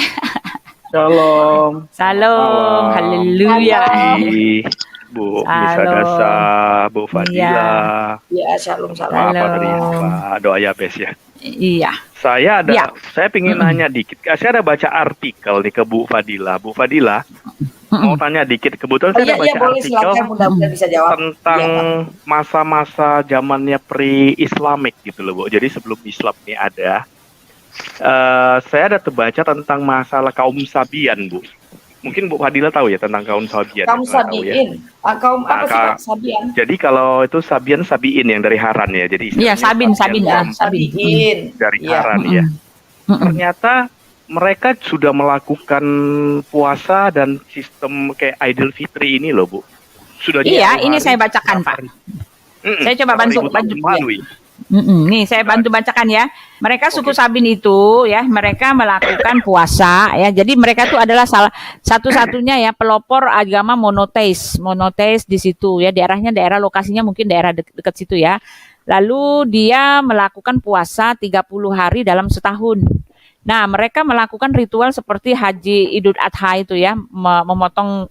Shalom. Salam. Haleluya. Bu Bisa Dasa, Bu Fadila. Ya, shalom. Apa tadi Pak Doa Yabes ya? Iya. Saya pengen nanya dikit. Saya ada baca artikel nih ke Bu Fadila. Bu Fadila, mau tanya dikit. Kebetulan saya ada baca artikel bisa jawab. tentang masa-masa zamannya pre-Islamic gitu loh, Bu. Jadi sebelum Islam ini ada, saya ada terbaca tentang masalah kaum Sabian, Bu. Mungkin Bu Fadila tahu ya tentang kaum Sabian. Kaum Sabiin. Kaum apa sih Kak? Sabian? Jadi kalau itu Sabiin yang dari Haran ya. Jadi iya, Sabiin. Dari Haran ya. Ternyata mereka sudah melakukan puasa dan sistem kayak Idul Fitri ini loh, Bu. Sudah. Iya, ini saya bacakan, Pak. Saya coba bantu. Nih saya bantu bacakan ya. Mereka suku Sabin itu ya, mereka melakukan puasa ya. Jadi mereka itu adalah salah satu-satunya ya pelopor agama monoteis di situ ya. Daerah lokasinya mungkin daerah dekat situ ya. Lalu dia melakukan puasa 30 hari dalam setahun. Nah, mereka melakukan ritual seperti Haji Idul Adha itu ya, memotong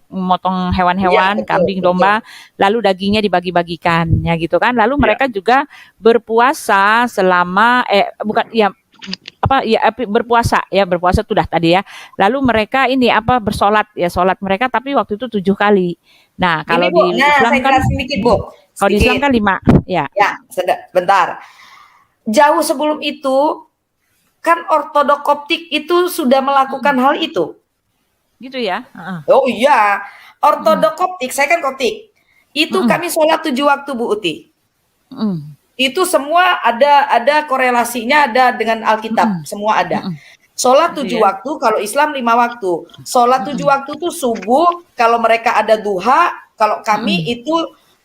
hewan-hewan, kambing, domba, lalu dagingnya dibagi-bagikan ya gitu kan. Lalu mereka juga berpuasa selama berpuasa itu dah tadi ya. Lalu mereka bersolat mereka tapi waktu itu 7 kali. Nah, kalau di Islam kan sedikit, Bu. Kalau di Islam kan 5 ya. Ya, bentar. Jauh sebelum itu kan Ortodok Koptik itu sudah melakukan hal itu. Gitu ya? Oh iya, Ortodok Koptik, saya kan Koptik. Itu kami sholat 7 waktu, Bu Uti. Itu semua ada korelasinya, ada dengan Alkitab, semua ada. Sholat 7 waktu, kalau Islam 5 waktu. Sholat 7 waktu itu subuh, kalau mereka ada duha, kalau kami itu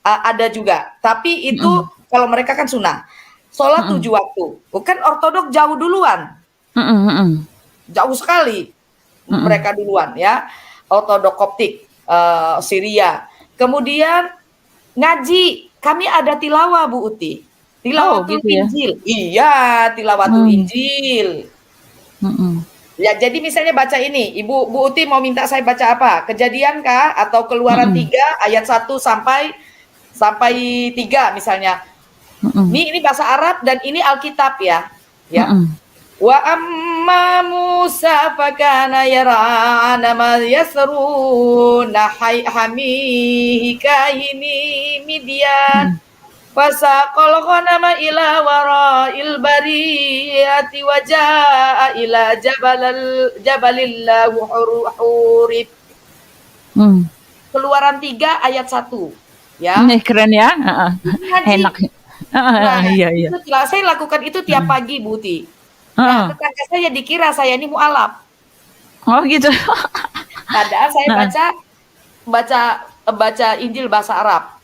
ada juga. Tapi itu kalau mereka kan sunnah. Sholat 7 waktu. Bukan Ortodok jauh duluan. jauh sekali mereka duluan ya, Ortodok Koptik, Syria. Kemudian ngaji, kami ada tilawah Bu Uti, tilawatul gitu ya? Injil. Iya, tilawatul Injil. Ya, jadi misalnya baca ini, Bu Uti mau minta saya baca apa? Kejadian kah? Atau Keluaran 3 ayat 1 sampai 3 misalnya. Ini bahasa Arab dan ini Alkitab ya. Ya. Wa amma Musa fakana yara'ana ma yasruna hamihi kahini Midian. Fasaqal ghanama ila wara'il bariyati wa ja'a ila jabalillahu hurib. Keluaran 3 ayat 1 ya. Ini keren ya. Enak. Iya. Itu, saya lakukan itu tiap pagi Bu Uti. Nah, tetangga saya dikira saya ini mualaf. Oh gitu. Padahal saya baca Injil bahasa Arab.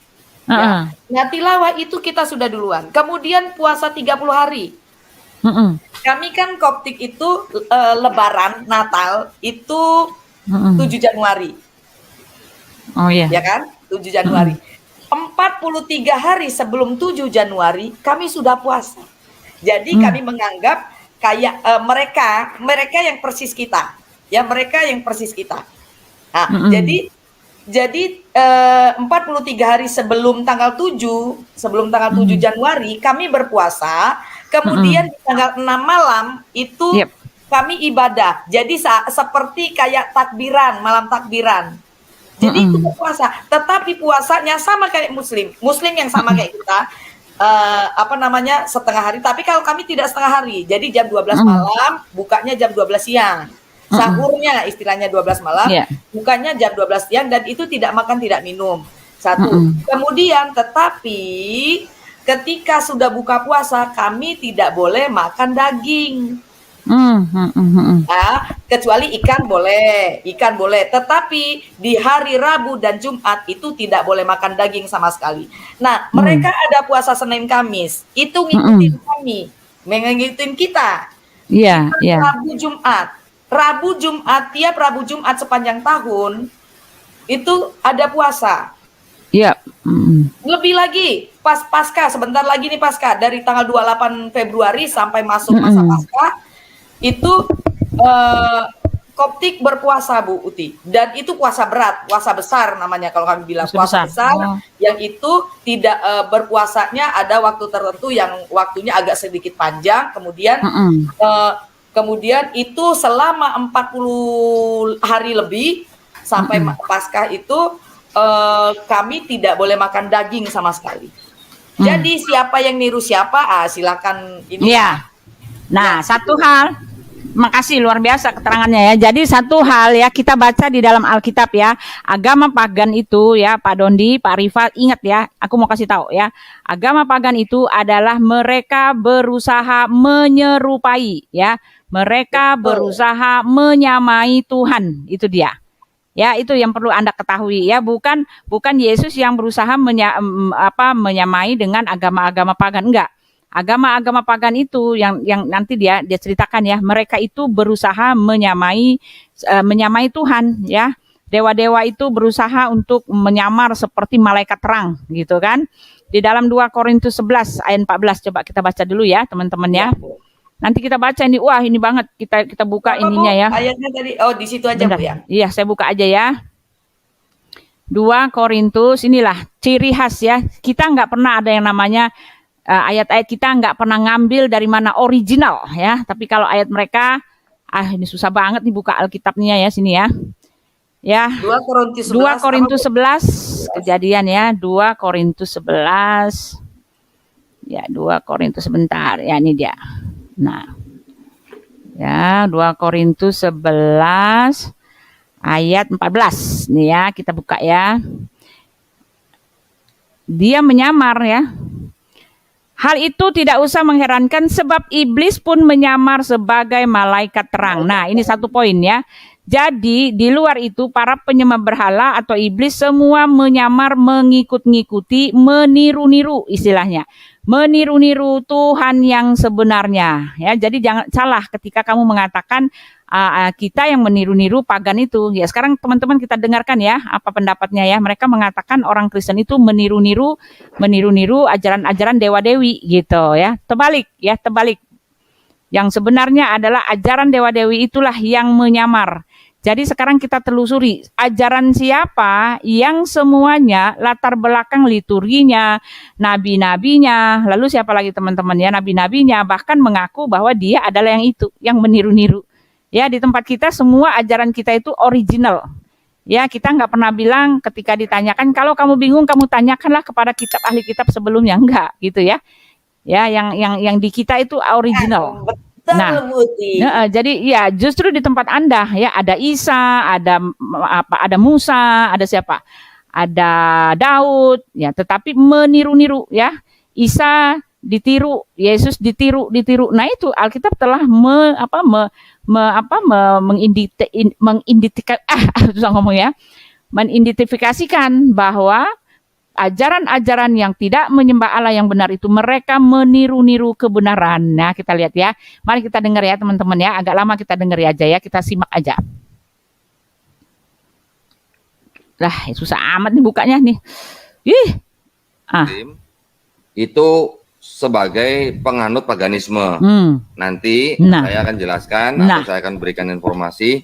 Ya. Nah, tilawah itu kita sudah duluan. Kemudian puasa 30 hari. Kami kan Koptik itu Lebaran, Natal itu 7 Januari. Oh iya. Ya kan? 7 Januari. 43 hari sebelum 7 Januari kami sudah puasa. Jadi kami menganggap kayak mereka yang persis kita. Ya, mereka yang persis kita. Nah, jadi 43 hari sebelum tanggal 7 Januari kami berpuasa, kemudian di tanggal 6 malam itu kami ibadah. Jadi seperti kayak takbiran, malam takbiran. Jadi itu berpuasa, tetapi puasanya sama kayak muslim yang sama kayak kita. Setengah hari, tapi kalau kami tidak setengah hari. Jadi jam 12 malam, bukanya jam 12 siang. Sahurnya istilahnya 12 malam, bukannya jam 12 siang, dan itu tidak makan, tidak minum. Satu. Kemudian tetapi ketika sudah buka puasa, kami tidak boleh makan daging. Nah, kecuali ikan boleh, tetapi di hari Rabu dan Jumat itu tidak boleh makan daging sama sekali. Nah, mereka ada puasa Senin Kamis, itu ngikutin kami, mengikutin kita. Iya. Rabu Jumat, tiap Rabu Jumat sepanjang tahun itu ada puasa. Iya. Lebih lagi pas Paskah, sebentar lagi nih Paskah, dari tanggal 28 Februari sampai masuk masa Paskah itu Koptik berpuasa Bu Uti, dan itu puasa berat, puasa besar namanya kalau kami bilang, puasa besar. Yang itu tidak berpuasanya ada waktu tertentu yang waktunya agak sedikit panjang, kemudian itu selama 40 hari lebih sampai Paskah itu kami tidak boleh makan daging sama sekali. Jadi siapa yang niru siapa, silakan ini. Iya. Nah, satu hal, makasih luar biasa keterangannya ya. Jadi satu hal ya, kita baca di dalam Alkitab ya, agama pagan itu ya, Pak Dondi, Pak Rifat, ingat ya, aku mau kasih tahu ya, agama pagan itu adalah mereka berusaha menyerupai ya, mereka berusaha menyamai Tuhan, itu dia. Ya, itu yang perlu Anda ketahui ya, bukan Yesus yang berusaha menyamai dengan agama-agama pagan, enggak. Agama-agama pagan itu yang nanti dia ceritakan ya, mereka itu berusaha menyamai Tuhan ya. Dewa-dewa itu berusaha untuk menyamar seperti malaikat terang gitu kan. Di dalam 2 Korintus 11 ayat 14, coba kita baca dulu ya teman-teman ya. Nanti kita baca ini, wah ini banget, kita buka ininya ya. Ayatnya tadi, di situ aja Bu ya. Iya, saya buka aja ya. 2 Korintus, inilah ciri khas ya. Kita nggak pernah ada yang namanya ayat-ayat kita nggak pernah ngambil dari mana original ya, tapi kalau ayat mereka, ini susah banget nih buka Alkitabnya ya, sini ya. Ya. 2 Korintus 11 Kejadian ya, 2 Korintus 11. Ya, 2 Korintus sebentar ya, ini dia. Nah. Ya, 2 Korintus 11 ayat 14. Nih ya, kita buka ya. Dia menyamar ya. Hal itu tidak usah mengherankan sebab iblis pun menyamar sebagai malaikat terang. Nah, ini satu poin ya. Jadi di luar itu para penyembah berhala atau iblis semua menyamar, mengikut-ngikuti, meniru-niru istilahnya. Meniru-niru Tuhan yang sebenarnya ya. Jadi jangan salah ketika kamu mengatakan kita yang meniru-niru pagan itu. Ya sekarang teman-teman kita dengarkan ya apa pendapatnya ya. Mereka mengatakan orang Kristen itu meniru-niru ajaran-ajaran dewa-dewi gitu ya. Terbalik. Yang sebenarnya adalah ajaran dewa-dewi itulah yang menyamar. Jadi sekarang kita telusuri ajaran siapa yang semuanya latar belakang liturginya, nabi-nabinya, lalu siapa lagi teman-teman ya, nabi-nabinya bahkan mengaku bahwa dia adalah yang itu, yang meniru-niru. Ya di tempat kita semua ajaran kita itu original. Ya kita nggak pernah bilang ketika ditanyakan kalau kamu bingung kamu tanyakanlah kepada kitab ahli kitab sebelumnya, enggak gitu ya. Ya yang di kita itu original. Nah, jadi ya justru di tempat Anda ya ada Isa, ada Musa, ada siapa? Ada Daud ya, tetapi meniru-niru ya. Isa ditiru, Yesus ditiru. Nah, itu Alkitab telah mengidentifikasikan bahwa ajaran-ajaran yang tidak menyembah Allah yang benar itu mereka meniru-niru kebenaran. Nah, kita lihat ya. Mari kita dengar ya teman-teman ya. Agak lama kita dengar aja ya. Kita simak aja. Lah, susah amat nih bukanya nih. Itu sebagai penganut paganisme. Nanti saya akan jelaskan atau saya akan berikan informasi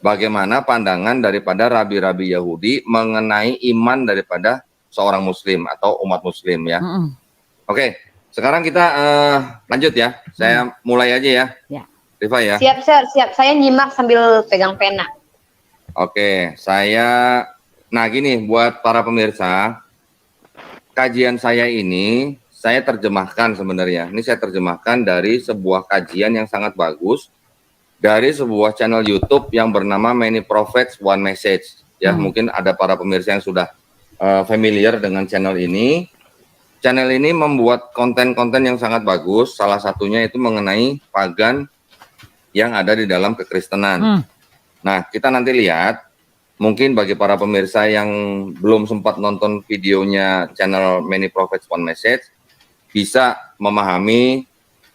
bagaimana pandangan daripada rabi-rabi Yahudi mengenai iman daripada seorang muslim atau umat muslim ya. Oke, sekarang kita lanjut ya. Saya mulai aja ya. Rifa ya. Siap, Sir. Siap. Saya nyimak sambil pegang pena. Oke, nah gini buat para pemirsa, kajian saya ini saya terjemahkan sebenarnya. Ini saya terjemahkan dari sebuah kajian yang sangat bagus dari sebuah channel YouTube yang bernama Many Prophets One Message. Ya, mungkin ada para pemirsa yang sudah familiar dengan channel ini. Channel ini membuat konten-konten yang sangat bagus. Salah satunya itu mengenai pagan yang ada di dalam kekristenan. Nah, kita nanti lihat. Mungkin bagi para pemirsa yang belum sempat nonton videonya channel Many Prophets One Message, bisa memahami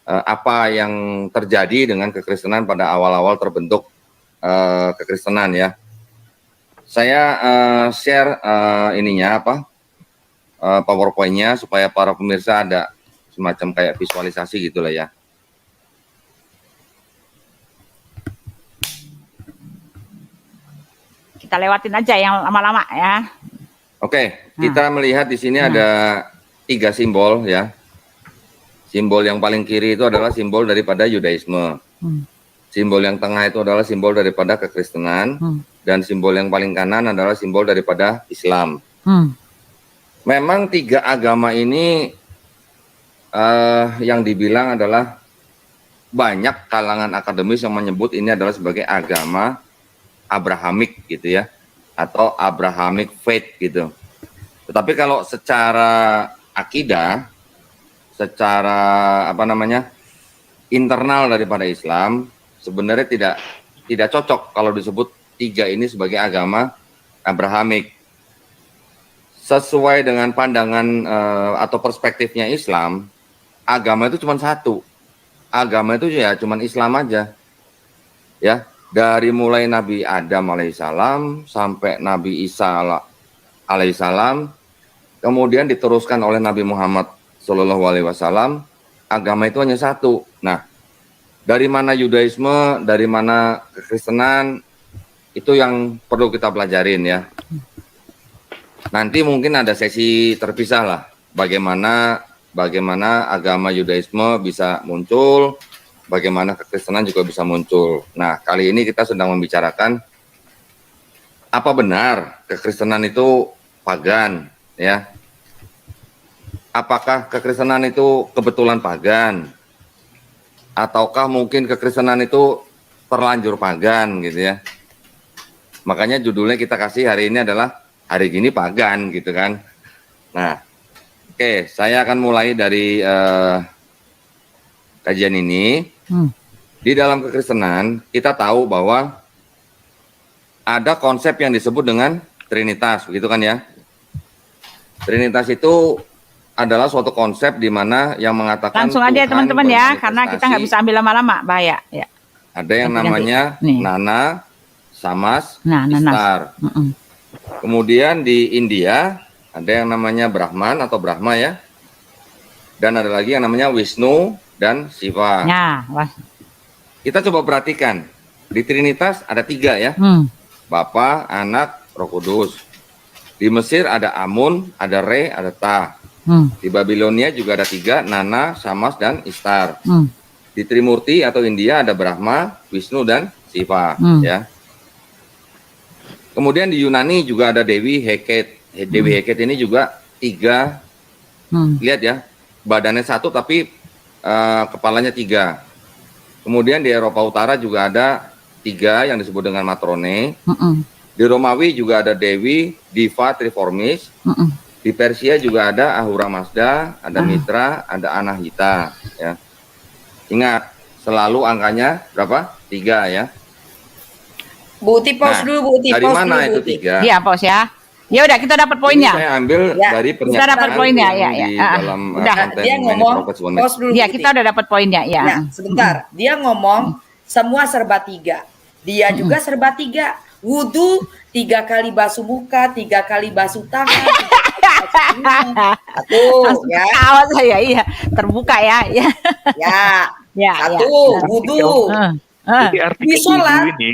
apa yang terjadi dengan kekristenan pada awal-awal terbentuk kekristenan ya. Saya share PowerPoint-nya supaya para pemirsa ada semacam kayak visualisasi gitulah ya. Kita lewatin aja yang lama-lama ya. Oke, kita melihat di sini ada 3 simbol ya. Simbol yang paling kiri itu adalah simbol daripada Yudaisme. Simbol yang tengah itu adalah simbol daripada kekristenan. Dan simbol yang paling kanan adalah simbol daripada Islam. Memang 3 agama ini yang dibilang adalah banyak kalangan akademis yang menyebut ini adalah sebagai agama Abrahamik gitu ya, atau Abrahamic faith gitu. Tetapi kalau secara akidah, secara internal daripada Islam, sebenarnya tidak cocok kalau disebut 3 ini sebagai agama Abrahamik. Sesuai dengan pandangan atau perspektifnya Islam, agama itu cuma satu. Agama itu ya cuma Islam aja. Ya, dari mulai Nabi Adam alaihissalam sampai Nabi Isa alaihissalam, kemudian diteruskan oleh Nabi Muhammad Shallallahu alaihi wasallam, agama itu hanya satu. Nah, dari mana Yudaisme, dari mana kekristenan, itu yang perlu kita pelajarin ya. Nanti mungkin ada sesi terpisah lah, bagaimana agama Yudaisme bisa muncul, bagaimana kekristenan juga bisa muncul. Nah, kali ini kita sedang membicarakan apa benar kekristenan itu pagan, ya? Apakah kekristenan itu kebetulan pagan? Ataukah mungkin kekristenan itu terlanjur pagan gitu ya? Makanya judulnya kita kasih hari ini adalah hari gini pagan gitu kan. Nah, oke, saya akan mulai dari kajian ini. Di dalam kekristenan kita tahu bahwa ada konsep yang disebut dengan Trinitas, begitu kan ya? Trinitas itu adalah suatu konsep di mana yang mengatakan langsung aja teman-teman ya, karena kita nggak bisa ambil lama-lama, bahaya ya. Ada yang Ganti-ganti. namanya Nih. Nana, Samas, Nah, nanas. Istar. Kemudian di India ada yang namanya Brahman atau Brahma ya. Dan ada lagi yang namanya Wisnu dan Shiva. Ya, wah. Kita coba perhatikan. Di Trinitas ada 3 ya. Bapa, Anak, Roh Kudus. Di Mesir ada Amun, ada Re, ada Ta. Di Babilonia juga ada 3, Nana, Samas, dan Istar. Di Trimurti atau India ada Brahma, Wisnu, dan Shiva. Ya. Kemudian di Yunani juga ada Dewi Heket. Dewi Heket ini juga 3. Lihat ya, badannya 1 tapi kepalanya 3. Kemudian di Eropa Utara juga ada 3 yang disebut dengan Matrone. Di Romawi juga ada Dewi, Diva, Triformis. Di Persia juga ada Ahura Mazda, ada Mitra, ada Anahita. Ya. Ingat, selalu angkanya berapa? 3 ya. Bu Uti pause dulu, Bu Uti. Dari Pause mana dulu, itu Bu Uti. 3? Iya, Pos ya. Ya udah kita dapat poinnya. Ini saya ambil Ya. dari Kita pernyataan dapat poinnya, yang ya, di ya. dalam Udah. konten Dia Many ngomong, Prophets, One pause dulu, Iya, Bu kita Uti. udah dapat poinnya ya. Ya, sebentar. Dia ngomong semua serba 3. Dia juga serba 3. Wudhu 3 kali basuh muka, 3 kali basuh tangan. 3 kali basuh tangan. Satu, ya. Ketawa saya, iya. Terbuka ya. Ya. Ya. Ya, Satu, ya. wudhu. Jadi artikel Di sholat. wudhu ini,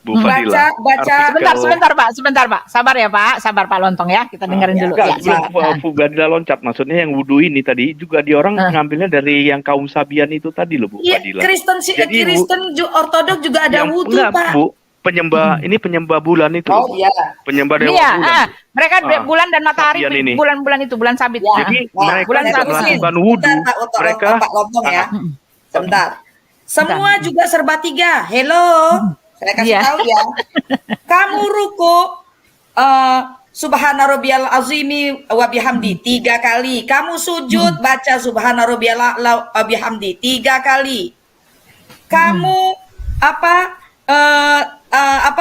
Bu Fadila. Baca. Sebentar, Pak. Sabar ya, Pak. Sabar Pak Lontong ya. Kita dengerin dulu. Enggak, Ya, sebelum Bu Fadila loncat, maksudnya yang wudhu ini tadi juga di orang ngambilnya dari yang kaum Sabian itu tadi loh, Bu Iya, Fadila. Kristen Ortodok juga ada Yang wudhu, enggak, Pak. Bu, ini penyembah bulan itu. Oh iya. Penyembah dewa Iya, bulan. mereka bulan dan matahari, Sabian ini. bulan-bulan itu, bulan sabit. Ya. Jadi Nah, mereka bulan tidak Sabtu. melakukan wudhu. Bentar, Mereka Pak Lontong ya. Sebentar. Semua juga serba 3. Hello. Saya kasih Iya. tahu ya. Kamu ruku Subhana rabbiyal azimi wa bihamdi 3 kali. Kamu sujud baca Subhana rabbiyal a'la wa bihamdi 3 kali. Kamu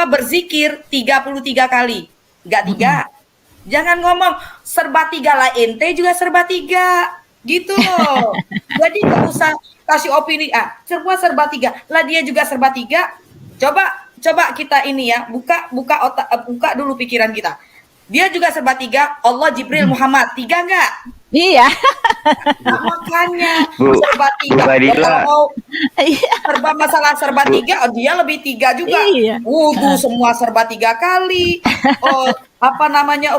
berzikir 33 kali. Enggak 3. Jangan ngomong serba 3 lah, ente juga serba 3. Gitu loh. Jadi nggak usah kasih opini, semua serba 3. Lah dia juga serba 3. Coba kita ini ya, buka otak, buka dulu pikiran kita. Dia juga serba 3, Allah, Jibril, Muhammad 3 enggak? Iya. Nah, makanya Bu, serba 3. Bu Fadila. Kalau mau serba masalah serba 3, dia lebih 3 juga. Iya. Wudhu semua serba 3 kali.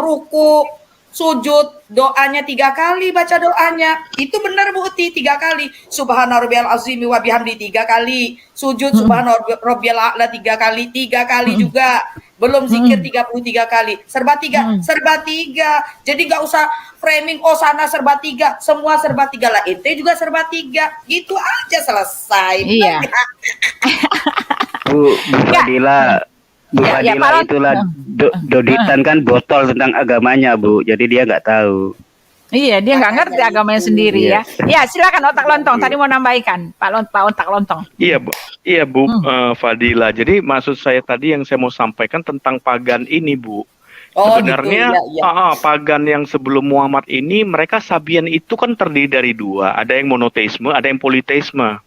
Ruku, sujud, doanya 3 kali, baca doanya. Itu benar Bu Uti, 3 kali. Subhana rabbiyal azimi wa bihamdi 3 kali. Sujud subhana rabbiyal a'la 3 kali, 3 kali juga. Belum zikir 33 kali. Serba 3, serba 3. Jadi nggak usah framing, sana serba 3, semua serba 3 lah. Ente juga serba 3. Gitu aja selesai. Iya. Bu Fadila, Bu Ya, Fadila Pak itulah Doditan kan botol tentang agamanya, Bu. Jadi dia nggak tahu. Iya, dia nggak ngerti agamanya sendiri ya. Iya. Ya, silakan Otak Lontong. Tadi mau nambahkan, Pak Otak Lontong. Iya, Bu Fadila. Jadi maksud saya tadi yang saya mau sampaikan tentang pagan ini, Bu. Sebenarnya gitu, ya. pagan yang sebelum Muhammad ini, mereka Sabian itu kan terdiri dari 2. Ada yang monoteisme, ada yang politeisme.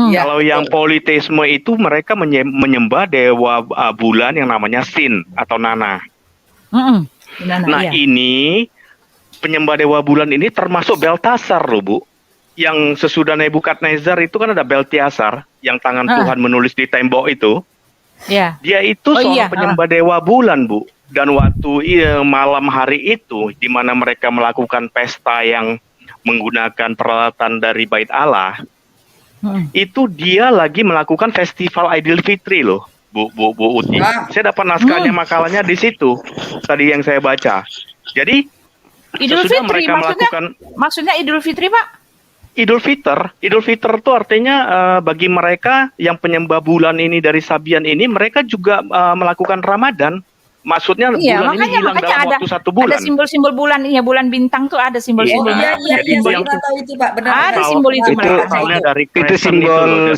Ya, Kalau yang politeisme itu mereka menyembah dewa bulan yang namanya Sin atau Nana. Nah, iya. ini penyembah dewa bulan ini termasuk Beltasar loh, Bu. Yang sesudah Nebukadnezar itu kan ada Beltiasar yang tangan Tuhan menulis di tembok itu. Iya. Dia itu seorang penyembah dewa bulan, Bu. Dan waktu malam hari itu di mana mereka melakukan pesta yang menggunakan peralatan dari Bait Allah, itu dia lagi melakukan festival Idul Fitri loh, Bu Uti. Saya dapat naskahnya makalahnya di situ tadi yang saya baca. Jadi Idul sesudah Fitri mereka maksudnya Idul Fitri, Pak? Idul Fitr itu artinya bagi mereka yang penyembah bulan ini dari Sabian ini, mereka juga melakukan Ramadan. Maksudnya bulan ini hilang dalam waktu 1 bulan. Ada simbol-simbol bulan, bulan bintang tuh ada simbol-simbol. Iya, yang tahu itu, Pak. Benar. Ada simbol itu Itu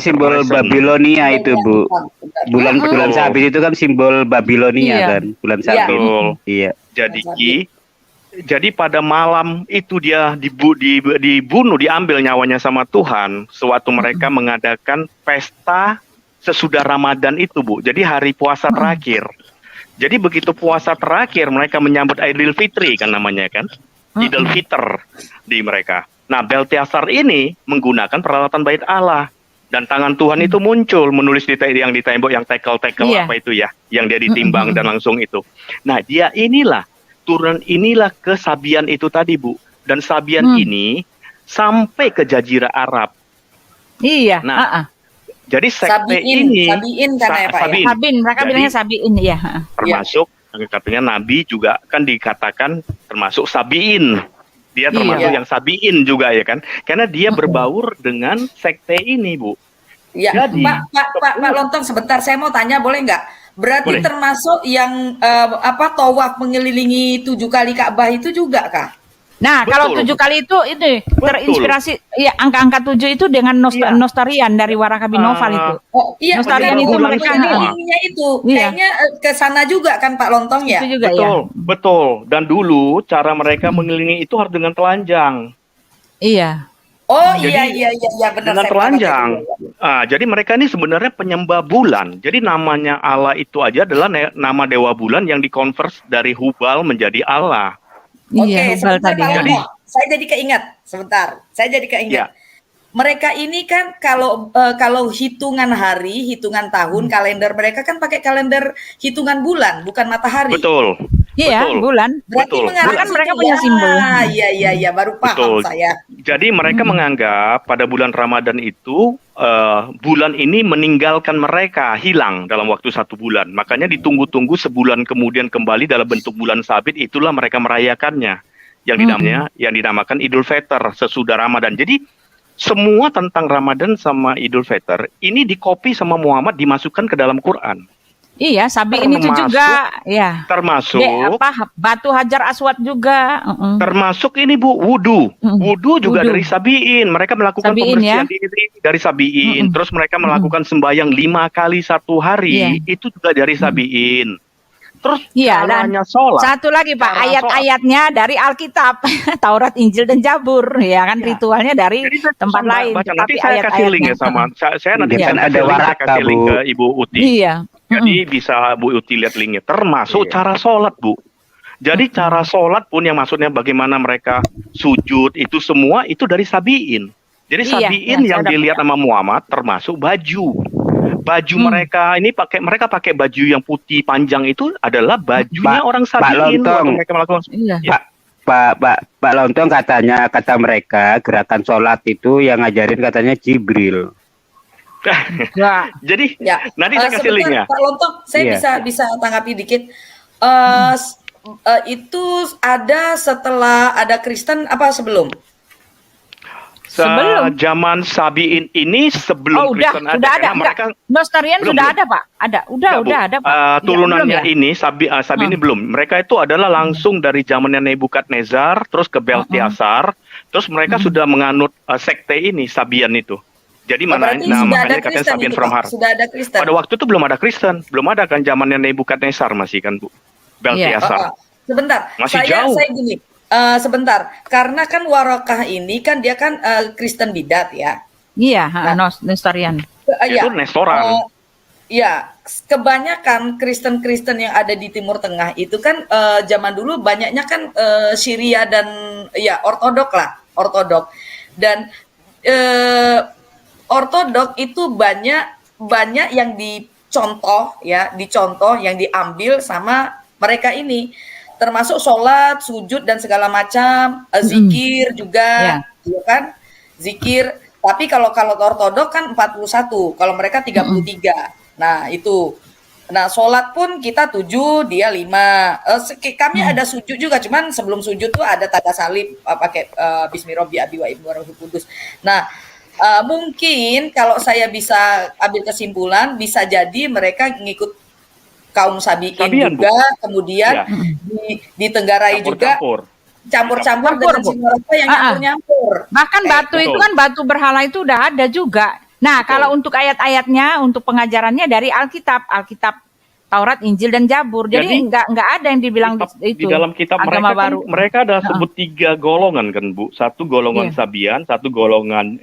simbol Babilonia itu, Bu. Bulan sabit itu kan simbol Babilonia kan, bulan sabit. Iya. Jadi pada malam itu dia dibunuh, diambil nyawanya sama Tuhan sewaktu mereka mengadakan pesta sesudah Ramadan itu, Bu. Jadi hari puasa terakhir. Jadi begitu puasa terakhir mereka menyambut Idul Fitri kan namanya kan. Idul Fitr di mereka. Nah, Belteasar ini menggunakan peralatan bait Allah. Dan tangan Tuhan itu muncul menulis yang di tembok yang tekel-tekel apa itu ya, yang dia ditimbang dan langsung itu. Nah, dia inilah turun inilah ke Sabian itu tadi, Bu. Dan Sabian ini sampai ke Jazirah Arab. Iya. Nah, jadi sekte ini Sabiin kan ya Pak ya? Sabin, mereka bilangnya Sabiin ya. Termasuk katanya Nabi juga kan dikatakan termasuk Sabiin. Dia termasuk yang Sabiin juga ya kan, karena dia berbaur dengan sekte ini, Bu. Ya, jadi, Pak Lontong sebentar, saya mau tanya boleh nggak? Berarti boleh. termasuk yang tawaf mengelilingi 7 kali Ka'bah itu juga kah? Nah, kalau 7 kali itu terinspirasi ya angka-angka 7 itu dengan Nostarian dari Waraka bin Novel itu. Oh iya, Nostarian itu mereka ininya itu kayaknya ke sana juga kan Pak Lontong ya? Itu juga, betul. Dan dulu cara mereka mengelilingi itu harus dengan telanjang. Iya. Oh iya benar. Dengan telanjang. Jadi mereka ini sebenarnya penyembah bulan. Jadi namanya Allah itu aja adalah nama dewa bulan yang dikonvers dari Hubal menjadi Allah. Oke, sebentar Pak Lontong. Saya jadi keingat. Mereka ini kan kalau hitungan hari, hitungan tahun, kalender mereka kan pakai kalender hitungan bulan, bukan matahari. Betul. Iya, bulan. Berarti kan mereka punya simbol. Iya, baru paham saya. Jadi mereka menganggap pada bulan Ramadan itu bulan ini meninggalkan mereka, hilang dalam waktu 1 bulan. Makanya ditunggu-tunggu sebulan kemudian kembali dalam bentuk bulan sabit, itulah mereka merayakannya. Yang dinamakan Idul Fitr sesudah Ramadan. Jadi semua tentang Ramadan sama Idul Fitr ini dikopi sama Muhammad, dimasukkan ke dalam Quran. Iya, Sabiin itu juga, ya. Termasuk batu Hajar Aswad juga. Termasuk ini Bu, wudu. Wudu juga dari Sabiin. Mereka melakukan pembersihan diri dari Sabiin. Terus mereka melakukan sembahyang 5 kali 1 hari. Itu juga dari Sabiin. Terus caranya sholat. Satu lagi Pak, ayat-ayatnya dari Alkitab, Taurat, Injil, dan Jabur, ya kan ritualnya dari tempat lain. Nanti saya kasih link ya sama. Saya nanti ada Waraka, kasih link ke Ibu Uti. Iya. Jadi bisa Bu Uti lihat linknya. Termasuk cara sholat, Bu. Jadi cara sholat pun yang maksudnya bagaimana mereka sujud itu semua itu dari Sabiin. Jadi Sabiin yang dilihat sama Muhammad termasuk baju. Baju mereka ini mereka pakai baju yang putih panjang itu adalah bajunya orang Sabiin. Pak Lontong, mereka melakukan. Pak Lontong kata mereka gerakan sholat itu yang ngajarin katanya Jibril. Jadi nanti saya kasih linknya. Pak Lontong, saya bisa tanggapi dikit. Itu ada setelah ada Kristen apa sebelum? Sebelum zaman Sabiin ini sebelum Kristen sudah ada. Mereka Nostarian sudah ada Pak, udah ada Pak. Turunannya ini Sabiin ini belum. Mereka itu adalah langsung dari zamannya Nebukadnezar, terus ke Belteasar, terus mereka sudah menganut sekte ini Sabian itu. Jadi makanya katanya Sabian from Har. Sudah ada Kristen. Pada waktu itu belum ada Kristen, belum ada kan zamannya Nebukadnezar masih kan Bu. Belteasar. Sebentar, masih jauh. Saya gini. Sebentar, karena kan Warakah ini kan dia kan Kristen bidat ya. Iya, Nestorian. Itu Nestoran. Ya, kebanyakan Kristen-Kristen yang ada di Timur Tengah itu kan zaman dulu banyaknya kan Syria dan Ortodok. Dan Ortodok itu banyak yang dicontoh yang diambil sama mereka ini. Termasuk sholat, sujud dan segala macam, zikir juga, ya kan? Zikir. Tapi kalau Ortodok kan 41, kalau mereka 33. Nah, itu. Nah, sholat pun kita 7, dia 5. Kami ada sujud juga, cuman sebelum sujud tuh ada tanda salib pakai Bismillahirrahmanirrahim abi wa ibnu Ruhul Qudus. Nah, mungkin kalau saya bisa ambil kesimpulan, bisa jadi mereka ngikut kaum Sabiin juga, kemudian ditenggarai juga campur-campur dengan Sinoroto yang nyampur-nyampur. Bahkan batu itu kan batu berhala itu udah ada juga. Nah, kalau untuk ayat-ayatnya, untuk pengajarannya dari Alkitab Taurat, Injil, dan Jabur. Jadi nggak ada yang dibilang itu. Di dalam kitab mereka ada sebut 3 golongan kan Bu. 1 golongan Sabian, 1 golongan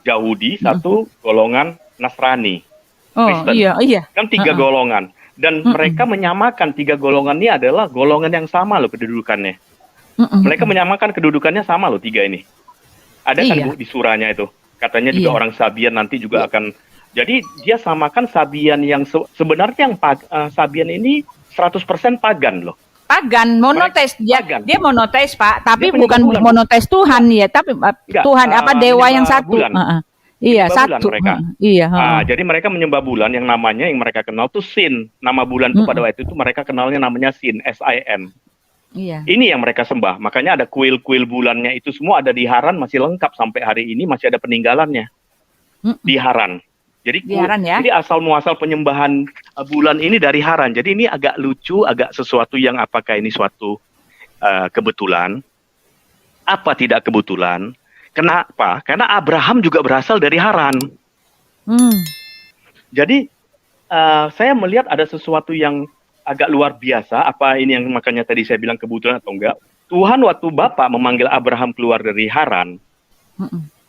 Yahudi, 1 golongan Nasrani. Kristen. Iya. Kan 3 golongan. Dan mereka menyamakan 3 golongan ini adalah golongan yang sama loh kedudukannya. Mereka menyamakan kedudukannya sama loh 3 ini. Ada kan Bu di surahnya itu. Katanya juga orang Sabian nanti juga akan. Jadi dia samakan Sabian yang sebenarnya yang Sabian ini 100% pagan loh. Pagan, monoteis Pagan. dia monoteis Pak, tapi Dia bukan penyembah bulan. monoteis Tuhan ya, tapi Tuhan apa dewa yang menyembah satu. bulan. Iya, Menyembah bulan satu. mereka. Iya, Jadi mereka menyembah bulan yang namanya yang mereka kenal tuh Sin. Nama bulan tuh pada waktu itu mereka kenalnya namanya Sin, S-I-N. Iya. Ini yang mereka sembah. Makanya ada kuil-kuil bulannya itu semua ada di Haran, masih lengkap sampai hari ini, masih ada peninggalannya di Haran. Jadi Di Haran ya. Jadi asal muasal penyembahan bulan ini dari Haran. Jadi ini agak lucu, agak sesuatu yang apakah ini suatu kebetulan? Apa tidak kebetulan? Kenapa? Karena Abraham juga berasal dari Haran. Jadi saya melihat ada sesuatu yang agak luar biasa. Apa ini yang makanya tadi saya bilang kebetulan atau enggak? Tuhan waktu Bapak memanggil Abraham keluar dari Haran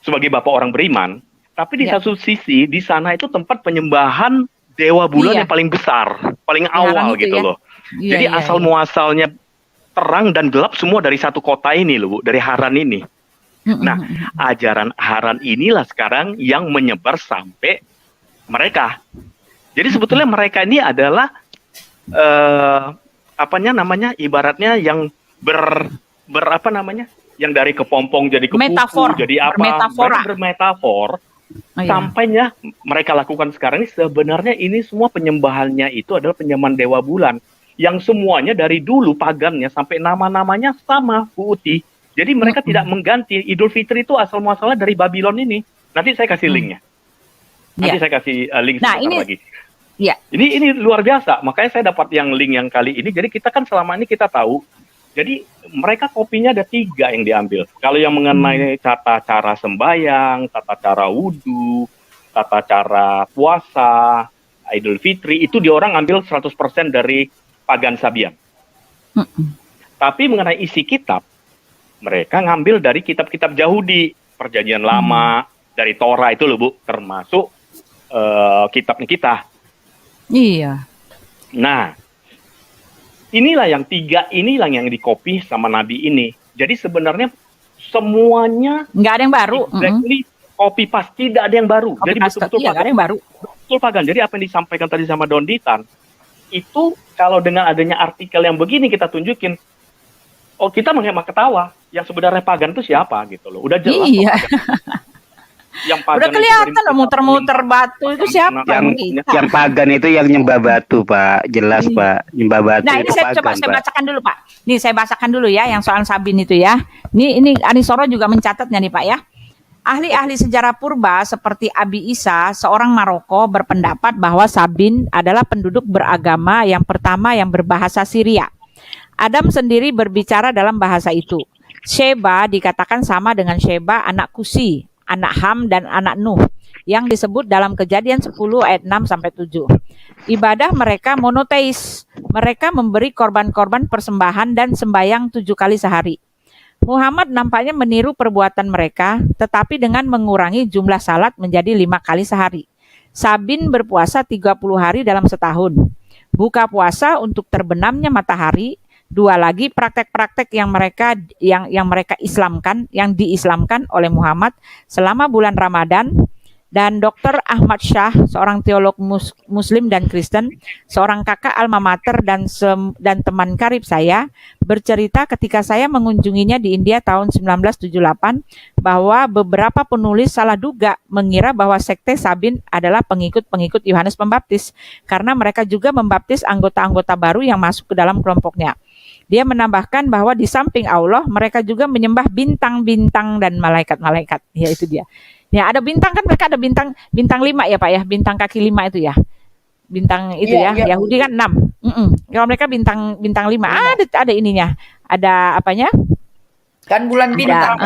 sebagai Bapak orang beriman, tapi di satu sisi di sana itu tempat penyembahan dewa bulan yang paling besar, paling awal gitu loh. Jadi asal muasalnya terang dan gelap semua dari satu kota ini loh, Bu, dari Haran ini. Nah, ajaran Haran inilah sekarang yang menyebar sampai mereka. Jadi sebetulnya mereka ini adalah ibaratnya yang yang dari kepompong jadi ke Metafor, jadi apa? Bermetafor. Sampainya mereka lakukan sekarang ini sebenarnya ini semua penyembahannya itu adalah penyembahan dewa bulan yang semuanya dari dulu pagannya sampai nama-namanya sama, Bu Uti. Jadi mereka tidak mengganti. Idul Fitri itu asal muasalnya dari Babylon ini. Nanti saya kasih linknya. Nanti saya kasih link lagi. Ini luar biasa. Makanya saya dapat yang link yang kali ini. Jadi kita kan selama ini kita tahu. Jadi mereka kopinya ada 3 yang diambil. Kalau yang mengenai tata cara sembahyang, tata cara wudhu, tata cara puasa, Idul Fitri, itu diorang ambil 100% dari pagan Sabian. Tapi mengenai isi kitab, mereka ngambil dari kitab-kitab Yahudi, Perjanjian Lama, dari Torah itu loh Bu, termasuk kitabnya kita. Iya. Nah, inilah yang 3 inilah yang dikopi sama Nabi ini. Jadi sebenarnya semuanya nggak ada yang baru. Exactly copy paste, tidak ada yang baru. Copy Jadi paste, betul-betul nggak ada yang baru. Betul pagan. Jadi apa yang disampaikan tadi sama Don Ditan itu kalau dengan adanya artikel yang begini kita tunjukin, oh kita menghema ketawa. Yang sebenarnya pagan itu siapa gitu loh. Udah jelas. Iya. Yang pagan udah kelihatan muter-muter batu itu siapa? Yang pagan itu yang nyembah batu, Pak. Jelas, Pak. Nyembah batu. Nah, ini saya pagan, saya bacakan dulu, Pak. Nih saya bacakan dulu ya yang soal Sabin itu ya. Ini Anisoro juga mencatatnya nih, Pak ya. Ahli-ahli sejarah purba seperti Abi Isa, seorang Maroko, berpendapat bahwa Sabin adalah penduduk beragama yang pertama yang berbahasa Syria. Adam sendiri berbicara dalam bahasa itu. Sheba dikatakan sama dengan Sheba anak Kusi, anak Ham dan anak Nuh yang disebut dalam Kejadian 10 ayat 6 sampai 7. Ibadah mereka monoteis. Mereka memberi korban-korban persembahan dan sembayang 7 kali sehari. Muhammad nampaknya meniru perbuatan mereka, tetapi dengan mengurangi jumlah salat menjadi 5 kali sehari. Sabin berpuasa 30 hari dalam setahun. Buka puasa untuk terbenamnya matahari. 2 lagi praktek-praktek yang mereka islamkan, yang diislamkan oleh Muhammad selama bulan Ramadan. Dan Dr. Ahmad Shah, seorang teolog Muslim dan Kristen, seorang kakak alma mater dan teman karib saya, bercerita ketika saya mengunjunginya di India tahun 1978 bahwa beberapa penulis salah duga mengira bahwa sekte Sabin adalah pengikut-pengikut Yohanes Pembaptis karena mereka juga membaptis anggota-anggota baru yang masuk ke dalam kelompoknya. Dia menambahkan bahwa di samping Allah mereka juga menyembah bintang-bintang dan malaikat-malaikat. Ya itu dia. Ya ada bintang kan, mereka ada bintang 5 ya Pak ya, bintang kaki 5 itu ya. Bintang itu ya. Yahudi kan 6. Kalau mereka bintang 5 ada ininya. Ada apanya? Kan bulan bintang.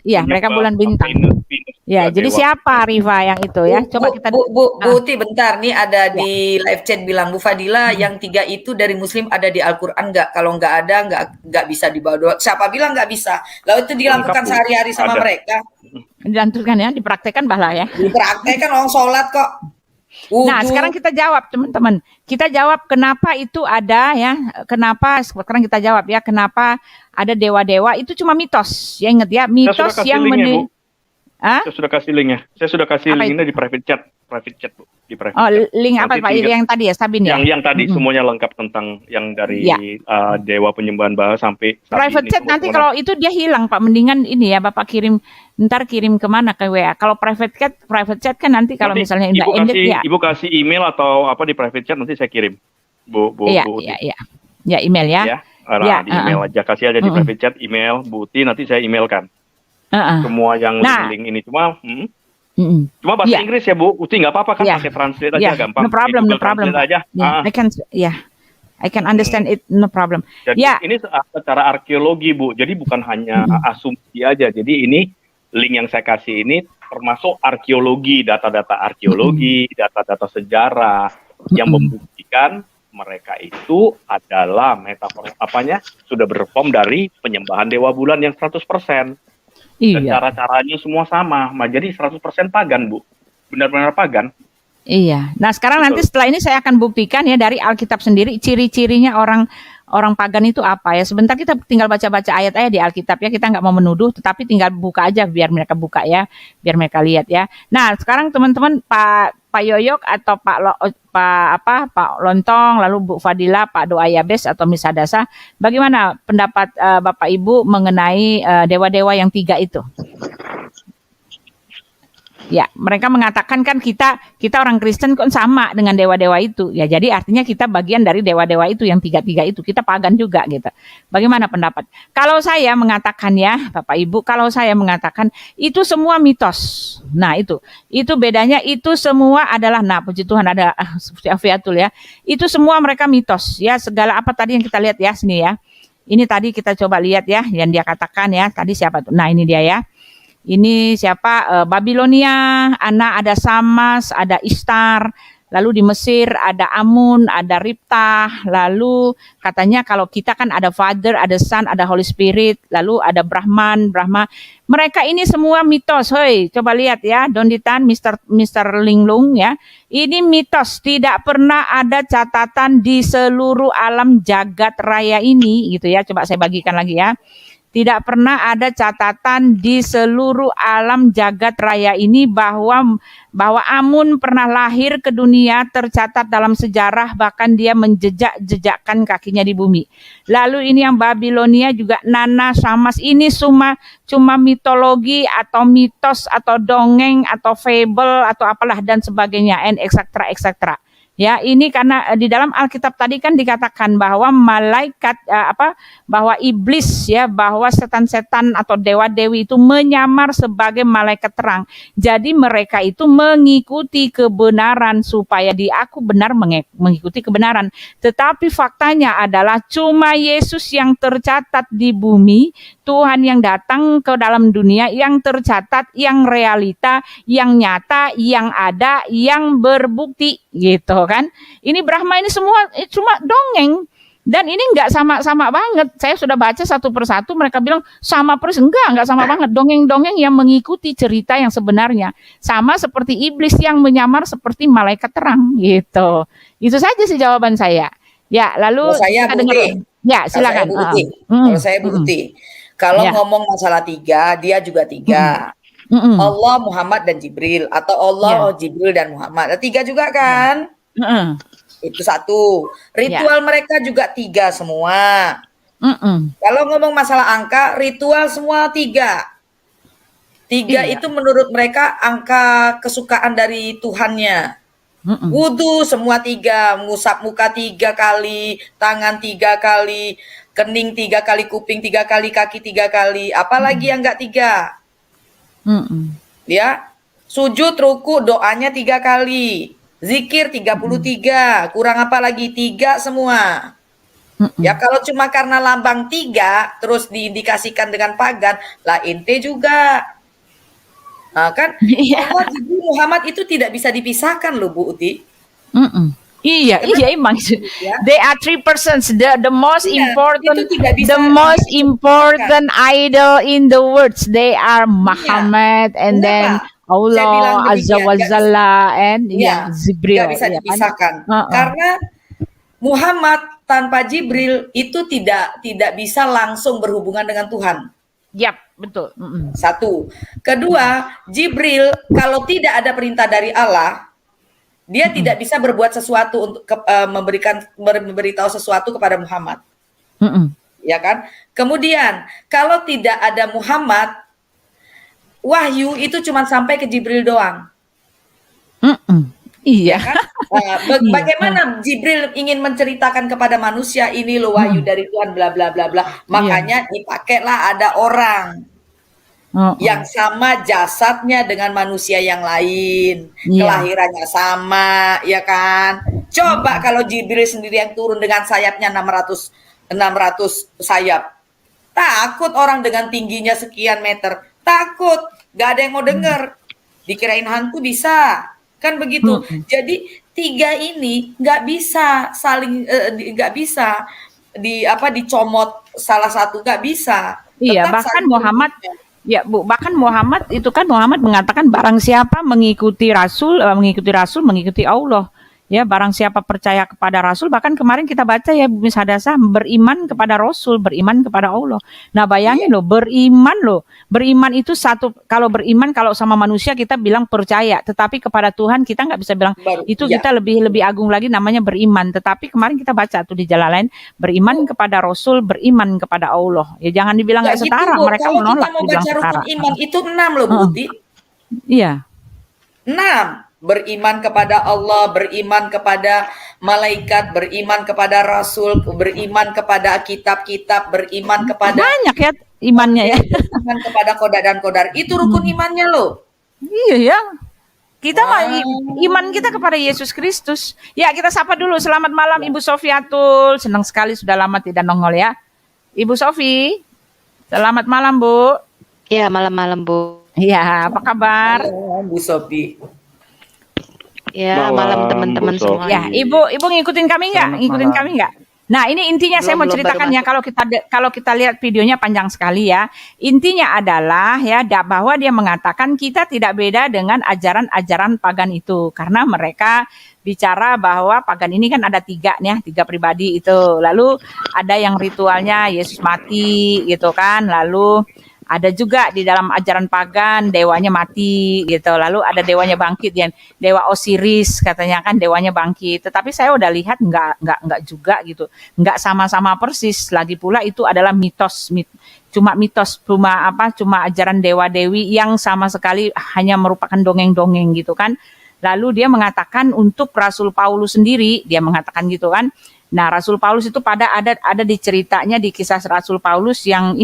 Iya, mereka bulan bintang. Ya, jadi siapa Riva yang itu ya? Coba kita Bu Uti bentar nih ada di live chat bilang Bu Fadila yang 3 itu dari Muslim ada di Al-Qur'an enggak? Kalau enggak ada enggak bisa dibawa. Siapa bilang enggak bisa? Lalu itu dilakukan sehari-hari sama mereka. Dilanturkan ya, dipraktekkan bahlah ya. Dipraktekkan orang sholat kok. Nah, sekarang kita jawab teman-teman. Kita jawab kenapa itu ada ya, sekarang kita jawab ya, kenapa ada dewa-dewa itu cuma mitos. Ya ingat ya, mitos yang Saya sudah kasih linknya. Saya sudah kasih linknya di private chat, Bu. Di private chat. Link apa Pak? Yang tadi ya, Sabin ya? Yang tadi semuanya lengkap tentang yang dari dewa penyembahan Baal sampai private chat nanti kalau itu dia hilang Pak. Mendingan ini ya Bapak kirim kemana ke WA. Kalau private chat kan nanti kalau misalnya Ibu kasih email atau apa di private chat nanti saya kirim. Bu. Iya. Ya email ya. Di email aja, kasih aja di private chat email Bu Uti, nanti saya emailkan. Semua yang link ini cuma bahasa Inggris ya Bu Uti, nggak apa-apa kan, pakai translate aja gampang. No problem. Aja. I can understand it, no problem. Jadi ini secara arkeologi Bu, jadi bukan hanya asumsi aja. Jadi ini link yang saya kasih ini termasuk arkeologi, data-data arkeologi, data-data sejarah yang membuktikan mereka itu adalah metafor sudah berform dari penyembahan dewa bulan yang 100%. Dan cara-caranya semua sama. Jadi 100% pagan, Bu. Benar-benar pagan. Iya. Nah, sekarang nanti setelah ini saya akan buktikan ya dari Alkitab sendiri ciri-cirinya orang pagan itu apa ya. Sebentar kita tinggal baca-baca ayat-ayat di Alkitab ya. Kita nggak mau menuduh, tetapi tinggal buka aja biar mereka buka ya, biar mereka lihat ya. Nah, sekarang teman-teman Pak Yoyok atau Pak Lontong, lalu Bu Fadila, Pak Doa Yabes atau Miss Hadasa, bagaimana pendapat Bapak Ibu mengenai dewa-dewa yang 3 itu? Ya, mereka mengatakan kan kita orang Kristen kok sama dengan dewa-dewa itu. Ya, jadi artinya kita bagian dari dewa-dewa itu yang 3 itu. Kita pagan juga gitu. Bagaimana pendapat? Kalau saya mengatakan ya, Bapak Ibu, kalau saya mengatakan itu semua mitos. Nah, itu bedanya, itu semua adalah, nah puji Tuhan ada seperti Afiatul ya. Itu semua mereka mitos ya, segala apa tadi yang kita lihat ya sini ya. Ini tadi kita coba lihat ya yang dia katakan ya. Tadi siapa tuh? Nah, ini dia ya. Ini siapa? Babilonia, ada Samas, ada Ishtar, lalu di Mesir ada Amun, ada Riptah, lalu katanya kalau kita kan ada Father, ada Son, ada Holy Spirit, lalu ada Brahma. Mereka ini semua mitos. Hoi, coba lihat ya, Donditan, Mr. Linglung ya. Ini mitos, tidak pernah ada catatan di seluruh alam jagat raya ini gitu ya. Coba saya bagikan lagi ya. Tidak pernah ada catatan di seluruh alam jagat raya ini bahwa Amun pernah lahir ke dunia, tercatat dalam sejarah, bahkan dia menjejak-jejakkan kakinya di bumi. Lalu ini yang Babilonia juga Nana, Samas, ini cuma mitologi atau mitos atau dongeng atau fable atau apalah dan sebagainya, and etc. Ya, ini karena di dalam Alkitab tadi kan dikatakan bahwa malaikat bahwa iblis ya, bahwa setan-setan atau dewa-dewi itu menyamar sebagai malaikat terang. Jadi mereka itu mengikuti kebenaran supaya aku benar mengikuti kebenaran. Tetapi faktanya adalah cuma Yesus yang tercatat di bumi, Tuhan yang datang ke dalam dunia, yang tercatat, yang realita, yang nyata, yang ada, yang berbukti gitu kan. Ini Brahma ini semua cuma dongeng. Dan ini enggak sama banget. Saya sudah baca satu persatu, mereka bilang sama persis. Enggak sama banget. Dongeng-dongeng yang mengikuti cerita yang sebenarnya. Sama seperti iblis yang menyamar seperti malaikat terang gitu. Itu saja sih jawaban saya. Ya, lalu saya kita dengar. Ya, silakan. Kalau saya bukti. Kalau ngomong masalah 3, dia juga 3. Allah, Muhammad dan Jibril, atau Allah, Jibril dan Muhammad. 3 juga kan? Itu 1. Ritual mereka juga 3 semua. Kalau ngomong masalah angka, ritual semua 3. 3 itu menurut mereka angka kesukaan dari Tuhannya. Wudhu semua 3, mengusap muka 3 kali, tangan 3 kali, kening 3 kali, kuping 3 kali, kaki 3 kali. Apalagi yang enggak 3? Ya, sujud, ruku, doanya 3 kali. Zikir 33, kurang apa lagi? 3 semua. Ya kalau cuma karena lambang 3 terus diindikasikan dengan pagan, lah ente juga. Nah, kan Allah, Jibril, Muhammad itu tidak bisa dipisahkan loh Bu Uti. Iya, emang. They are 3 persons. The most important idol in the world. They are Muhammad and then Saya bilang Allah Azza demikian, wa nggak Jalla and ya, Jibril nggak bisa ya kan? dipisahkan. Heeh. Karena Muhammad tanpa Jibril itu tidak bisa langsung berhubungan dengan Tuhan. Yap, betul. Satu. Kedua, Jibril kalau tidak ada perintah dari Allah, dia tidak bisa berbuat sesuatu untuk memberitahu sesuatu kepada Muhammad. Ya kan? Kemudian, kalau tidak ada Muhammad, wahyu itu cuma sampai ke Jibril doang. Iya. Kan? Bagaimana Jibril ingin menceritakan kepada manusia ini loh wahyu dari Tuhan bla bla bla bla. Makanya dipakailah ada orang yang sama jasadnya dengan manusia yang lain, kelahirannya sama, ya kan? Coba kalau Jibril sendiri yang turun dengan sayapnya 600 sayap. Takut orang dengan tingginya sekian meter. Takut, gak ada yang mau denger. Dikirain hantu bisa. Kan begitu. Jadi tiga ini nggak bisa saling nggak bisa dicomot salah satu, nggak bisa. Iya, bahkan Muhammad bahkan Muhammad itu kan Muhammad mengatakan barang siapa mengikuti Rasul mengikuti Allah. Ya, barang siapa percaya kepada Rasul, bahkan kemarin kita baca ya Miss Hadasa, beriman kepada Rasul, beriman kepada Allah. Nah, bayangin loh, beriman itu satu, kalau beriman kalau sama manusia kita bilang percaya, tetapi kepada Tuhan kita nggak bisa bilang kita lebih agung lagi namanya beriman. Tetapi kemarin kita baca tuh di Jalalain, beriman kepada Rasul, beriman kepada Allah. Ya jangan dibilang nggak setara, gitu, mereka menolak dibilang setara. Rukun iman itu 6 loh, Buti. Iya. 6. Beriman kepada Allah, beriman kepada malaikat, beriman kepada Rasul, beriman kepada kitab-kitab, beriman kepada banyak ya imannya ya. Beriman kepada qadar dan qadar. Itu rukun imannya loh. Iya ya. Kita mah iman kita kepada Yesus Kristus. Ya, kita sapa dulu. Selamat malam Ibu Sofiatul. Senang sekali sudah lama tidak nongol ya. Ibu Sofi. Selamat malam, Bu. Ya, malam-malam, Bu. Iya, apa kabar? Bu Sofi. Ya, malam teman-teman semua. Ya, Ibu ngikutin kami nggak? Nah, ini intinya saya mau ceritakan ya, kalau kita lihat videonya panjang sekali ya. Intinya adalah ya bahwa dia mengatakan kita tidak beda dengan ajaran-ajaran pagan itu, karena mereka bicara bahwa pagan ini kan ada tiga pribadi itu. Lalu ada yang ritualnya Yesus mati gitu kan, lalu ada juga di dalam ajaran pagan dewanya mati gitu. Lalu ada dewanya bangkit ya, dewa Osiris katanya kan dewanya bangkit. Tetapi saya udah lihat enggak juga gitu. Enggak sama-sama persis. Lagi pula itu adalah cuma ajaran dewa-dewi yang sama sekali hanya merupakan dongeng-dongeng gitu kan. Lalu dia mengatakan untuk Rasul Paulus sendiri, dia mengatakan gitu kan. Nah, Rasul Paulus itu ada di ceritanya di kisah Rasul Paulus yang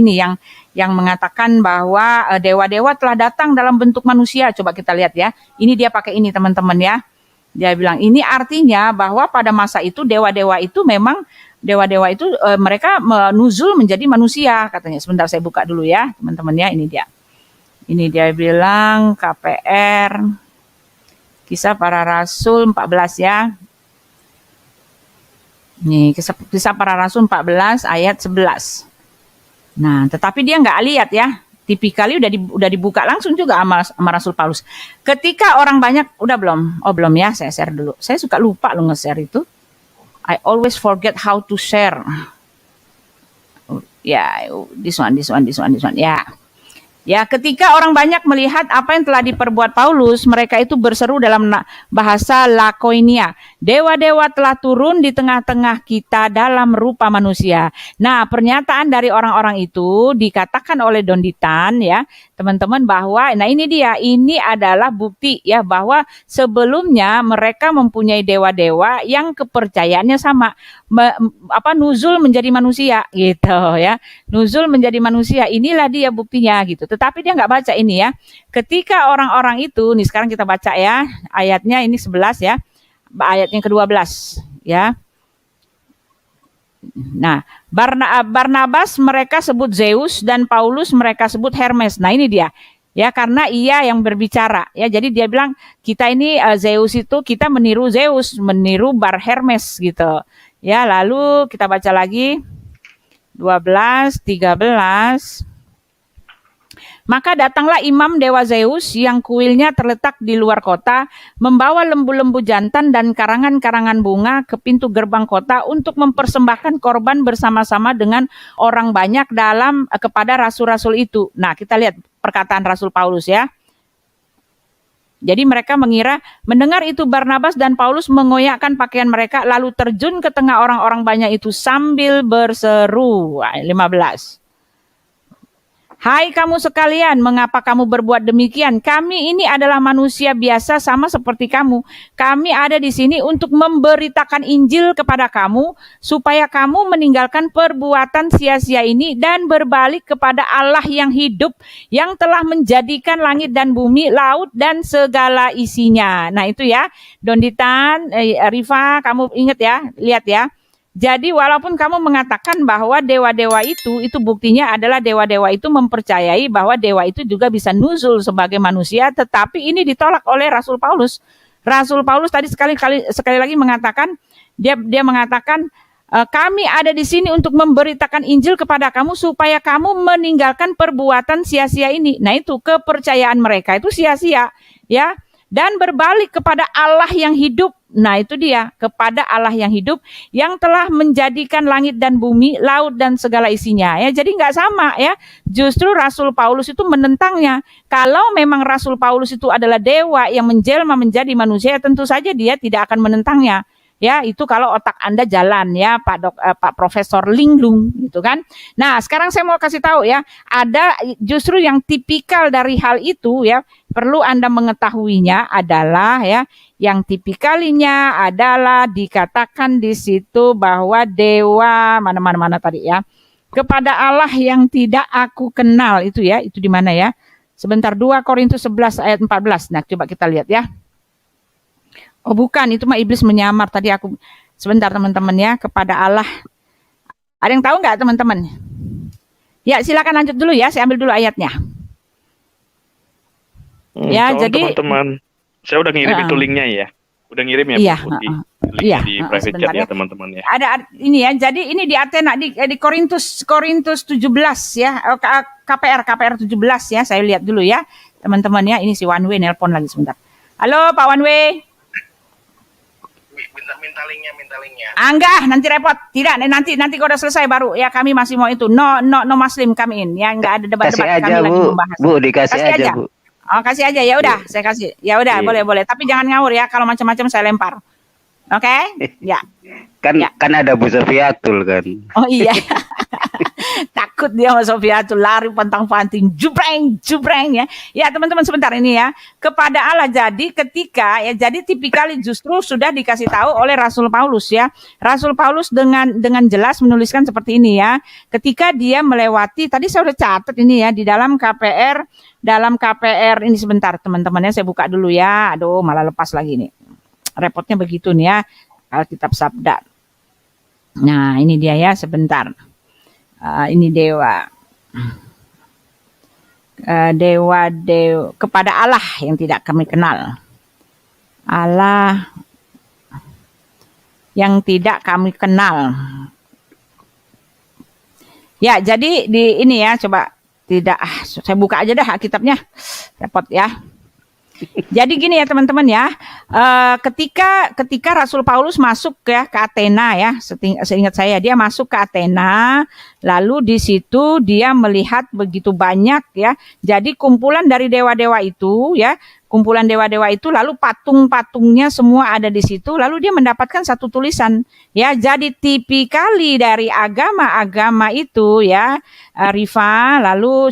mengatakan bahwa dewa-dewa telah datang dalam bentuk manusia. Coba kita lihat ya. Ini dia pakai ini teman-teman ya. Dia bilang ini artinya bahwa pada masa itu dewa-dewa itu mereka menuzul menjadi manusia katanya. Sebentar saya buka dulu ya teman-teman ya. Ini dia. Ini dia bilang KPR Kisah Para Rasul 14 ya. Nih, kisah Para Rasul 14 ayat 11. Nah, tetapi dia nggak lihat ya. Tipikali udah dibuka langsung juga sama Rasul Paulus. Ketika orang banyak, udah belum? Oh, belum ya, saya share dulu. Saya suka lupa lo nge-share itu. I always forget how to share. Ya, this one. Ya. Ya, ketika orang banyak melihat apa yang telah diperbuat Paulus, mereka itu berseru dalam bahasa Lakonia. Dewa-dewa telah turun di tengah-tengah kita dalam rupa manusia. Nah, pernyataan dari orang-orang itu dikatakan oleh Donditan ya, teman-teman, bahwa ini adalah bukti ya bahwa sebelumnya mereka mempunyai dewa-dewa yang kepercayaannya sama, nuzul menjadi manusia gitu ya. Nuzul menjadi manusia, inilah dia buktinya gitu. Tetapi dia nggak baca ini ya. Ketika orang-orang itu, nih sekarang kita baca ya, ayatnya ini 11 ya. Ayat yang ke-12 ya. Nah, Barnabas mereka sebut Zeus dan Paulus mereka sebut Hermes. Nah, ini dia. Ya, karena ia yang berbicara. Ya, jadi dia bilang kita ini Zeus itu kita meniru Zeus, meniru Bar Hermes gitu. Ya, lalu kita baca lagi 12, 13. Maka datanglah imam dewa Zeus yang kuilnya terletak di luar kota, membawa lembu-lembu jantan dan karangan-karangan bunga ke pintu gerbang kota untuk mempersembahkan korban bersama-sama dengan orang banyak kepada rasul-rasul itu. Nah, kita lihat perkataan Rasul Paulus ya. Jadi mereka mendengar itu Barnabas dan Paulus mengoyakkan pakaian mereka lalu terjun ke tengah orang-orang banyak itu sambil berseru. 15. Hai kamu sekalian, mengapa kamu berbuat demikian? Kami ini adalah manusia biasa sama seperti kamu. Kami ada di sini untuk memberitakan Injil kepada kamu, supaya kamu meninggalkan perbuatan sia-sia ini dan berbalik kepada Allah yang hidup, yang telah menjadikan langit dan bumi, laut dan segala isinya. Nah itu ya, Donditan, Rifa, kamu ingat ya, lihat ya. Jadi walaupun kamu mengatakan bahwa dewa-dewa itu buktinya adalah dewa-dewa itu mempercayai bahwa dewa itu juga bisa nuzul sebagai manusia, tetapi ini ditolak oleh Rasul Paulus. Rasul Paulus tadi sekali lagi mengatakan, dia mengatakan kami ada di sini untuk memberitakan Injil kepada kamu supaya kamu meninggalkan perbuatan sia-sia ini. Nah itu kepercayaan mereka itu sia-sia ya. Dan berbalik kepada Allah yang hidup. Nah itu dia, kepada Allah yang hidup yang telah menjadikan langit dan bumi, laut dan segala isinya. Ya, jadi nggak sama ya. Justru Rasul Paulus itu menentangnya. Kalau memang Rasul Paulus itu adalah dewa yang menjelma menjadi manusia, tentu saja dia tidak akan menentangnya. Ya, itu kalau otak Anda jalan ya, Pak Profesor Linglung gitu kan. Nah, sekarang saya mau kasih tahu ya, ada justru yang tipikal dari hal itu ya, perlu Anda mengetahuinya adalah ya, yang tipikalinya adalah dikatakan di situ bahwa dewa mana tadi ya, kepada Allah yang tidak aku kenal itu ya, itu di mana ya? Sebentar, 2 Korintus 11 ayat 14. Nah, coba kita lihat ya. Oh bukan, itu mah iblis menyamar tadi aku. Sebentar teman-teman ya, kepada Allah. Ada yang tahu nggak teman-teman? Ya silakan lanjut dulu ya, saya ambil dulu ayatnya. Ya jadi teman-teman, saya udah ngirim itu linknya ya. Udah ngirim ya iya, Bu Putih. Linknya di private chat ya teman-teman ya. Ada ini ya, jadi ini di Athena di Korintus 17 ya, KPR 17 ya, saya lihat dulu ya teman-teman ya. Ini si One Way nelpon lagi sebentar. Halo Pak One Way. Minta linknya. Enggak, nanti repot. Tidak, nanti kalau udah selesai baru ya, kami masih mau itu. No Muslim come in. Ya enggak ada debat-debat, kami aja, lagi membahas. Bu, dikasih aja, Bu. Oh, kasih aja ya udah, saya kasih. Ya udah, boleh. Tapi jangan ngawur ya, kalau macam-macam saya lempar. Oke? Ya. Kan ada Bu Sofiatul kan. Oh iya. Takut dia sama Sofiatul, lari pantang-panting, jubreng ya. Ya teman-teman sebentar ini ya. Kepada Allah, jadi ketika ya, jadi tipikali justru sudah dikasih tahu oleh Rasul Paulus ya. Rasul Paulus dengan jelas menuliskan seperti ini ya. Ketika dia melewati, tadi saya udah catat ini ya, di dalam KPR ini sebentar teman-teman ya, saya buka dulu ya. Aduh, malah lepas lagi nih. Repotnya begitu nih ya. Alkitab Sabda. Nah, ini dia ya, sebentar. Ini dewa kepada Allah yang tidak kami kenal. Allah yang tidak kami kenal. Ya, jadi di ini ya, coba saya buka aja dah Alkitabnya. Repot ya. Jadi gini ya teman-teman ya, ketika Rasul Paulus masuk ya ke Athena ya, seingat saya dia masuk ke Athena, lalu di situ dia melihat begitu banyak ya, jadi kumpulan dari dewa-dewa itu ya, lalu patung-patungnya semua ada di situ, lalu dia mendapatkan satu tulisan ya, jadi tipikali dari agama-agama itu ya, Rifa, lalu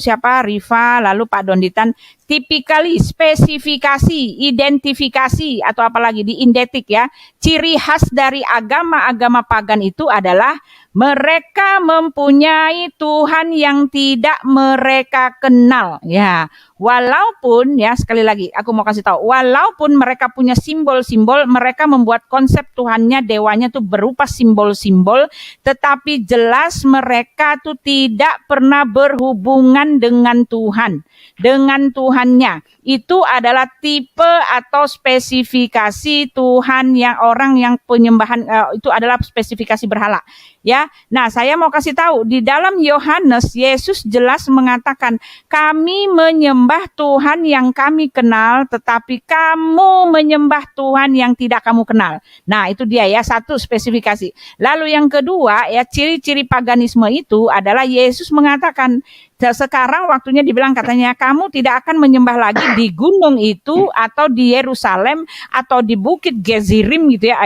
Pak Donditan, tipikali, spesifikasi, identifikasi atau apalagi di indetik ya, ciri khas dari agama-agama pagan itu adalah mereka mempunyai Tuhan yang tidak mereka kenal ya. Walaupun ya sekali lagi aku mau kasih tahu, walaupun mereka punya simbol-simbol, mereka membuat konsep Tuhannya, dewanya tuh berupa simbol-simbol, tetapi jelas mereka tuh tidak pernah berhubungan dengan Tuhan, dengan Tuhannya. Itu adalah tipe atau spesifikasi Tuhan yang orang yang penyembahan itu adalah spesifikasi berhala. Ya, nah saya mau kasih tahu di dalam Yohanes Yesus jelas mengatakan kami menyembah Tuhan yang kami kenal, tetapi kamu menyembah Tuhan yang tidak kamu kenal. Nah itu dia ya, satu spesifikasi. Lalu yang kedua ya, ciri-ciri paganisme itu adalah Yesus mengatakan sekarang waktunya dibilang katanya kamu tidak akan menyembah lagi di gunung itu atau di Yerusalem atau di bukit Gerizim gitu ya,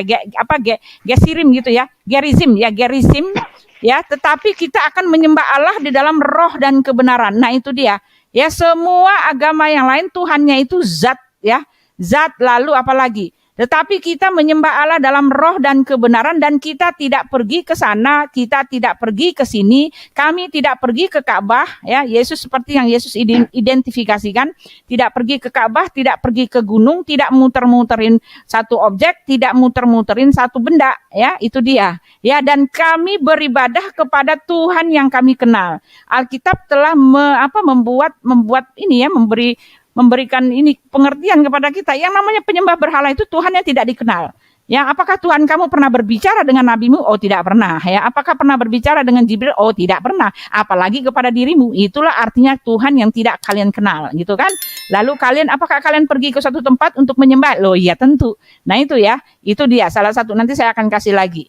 Gerizim gitu ya, Gerizim ya, tetapi kita akan menyembah Allah di dalam roh dan kebenaran. Nah itu dia ya, semua agama yang lain Tuhannya itu zat ya, zat, lalu apalagi. Tetapi kita menyembah Allah dalam roh dan kebenaran, dan kita tidak pergi ke sana, kita tidak pergi ke sini, kami tidak pergi ke Ka'bah ya. Yesus seperti yang Yesus identifikasikan, tidak pergi ke Ka'bah, tidak pergi ke gunung, tidak muter-muterin satu objek, tidak muter-muterin satu benda ya, itu dia. Ya, dan kami beribadah kepada Tuhan yang kami kenal. Alkitab telah membuat ini ya, memberikan ini pengertian kepada kita. Yang namanya penyembah berhala itu Tuhan yang tidak dikenal. Ya, apakah Tuhan kamu pernah berbicara dengan nabimu? Oh, tidak pernah. Ya, apakah pernah berbicara dengan Jibril? Oh, tidak pernah. Apalagi kepada dirimu. Itulah artinya Tuhan yang tidak kalian kenal, gitu kan? Lalu apakah kalian pergi ke suatu tempat untuk menyembah? Loh, iya tentu. Nah, itu ya. Itu dia salah satu. Nanti saya akan kasih lagi.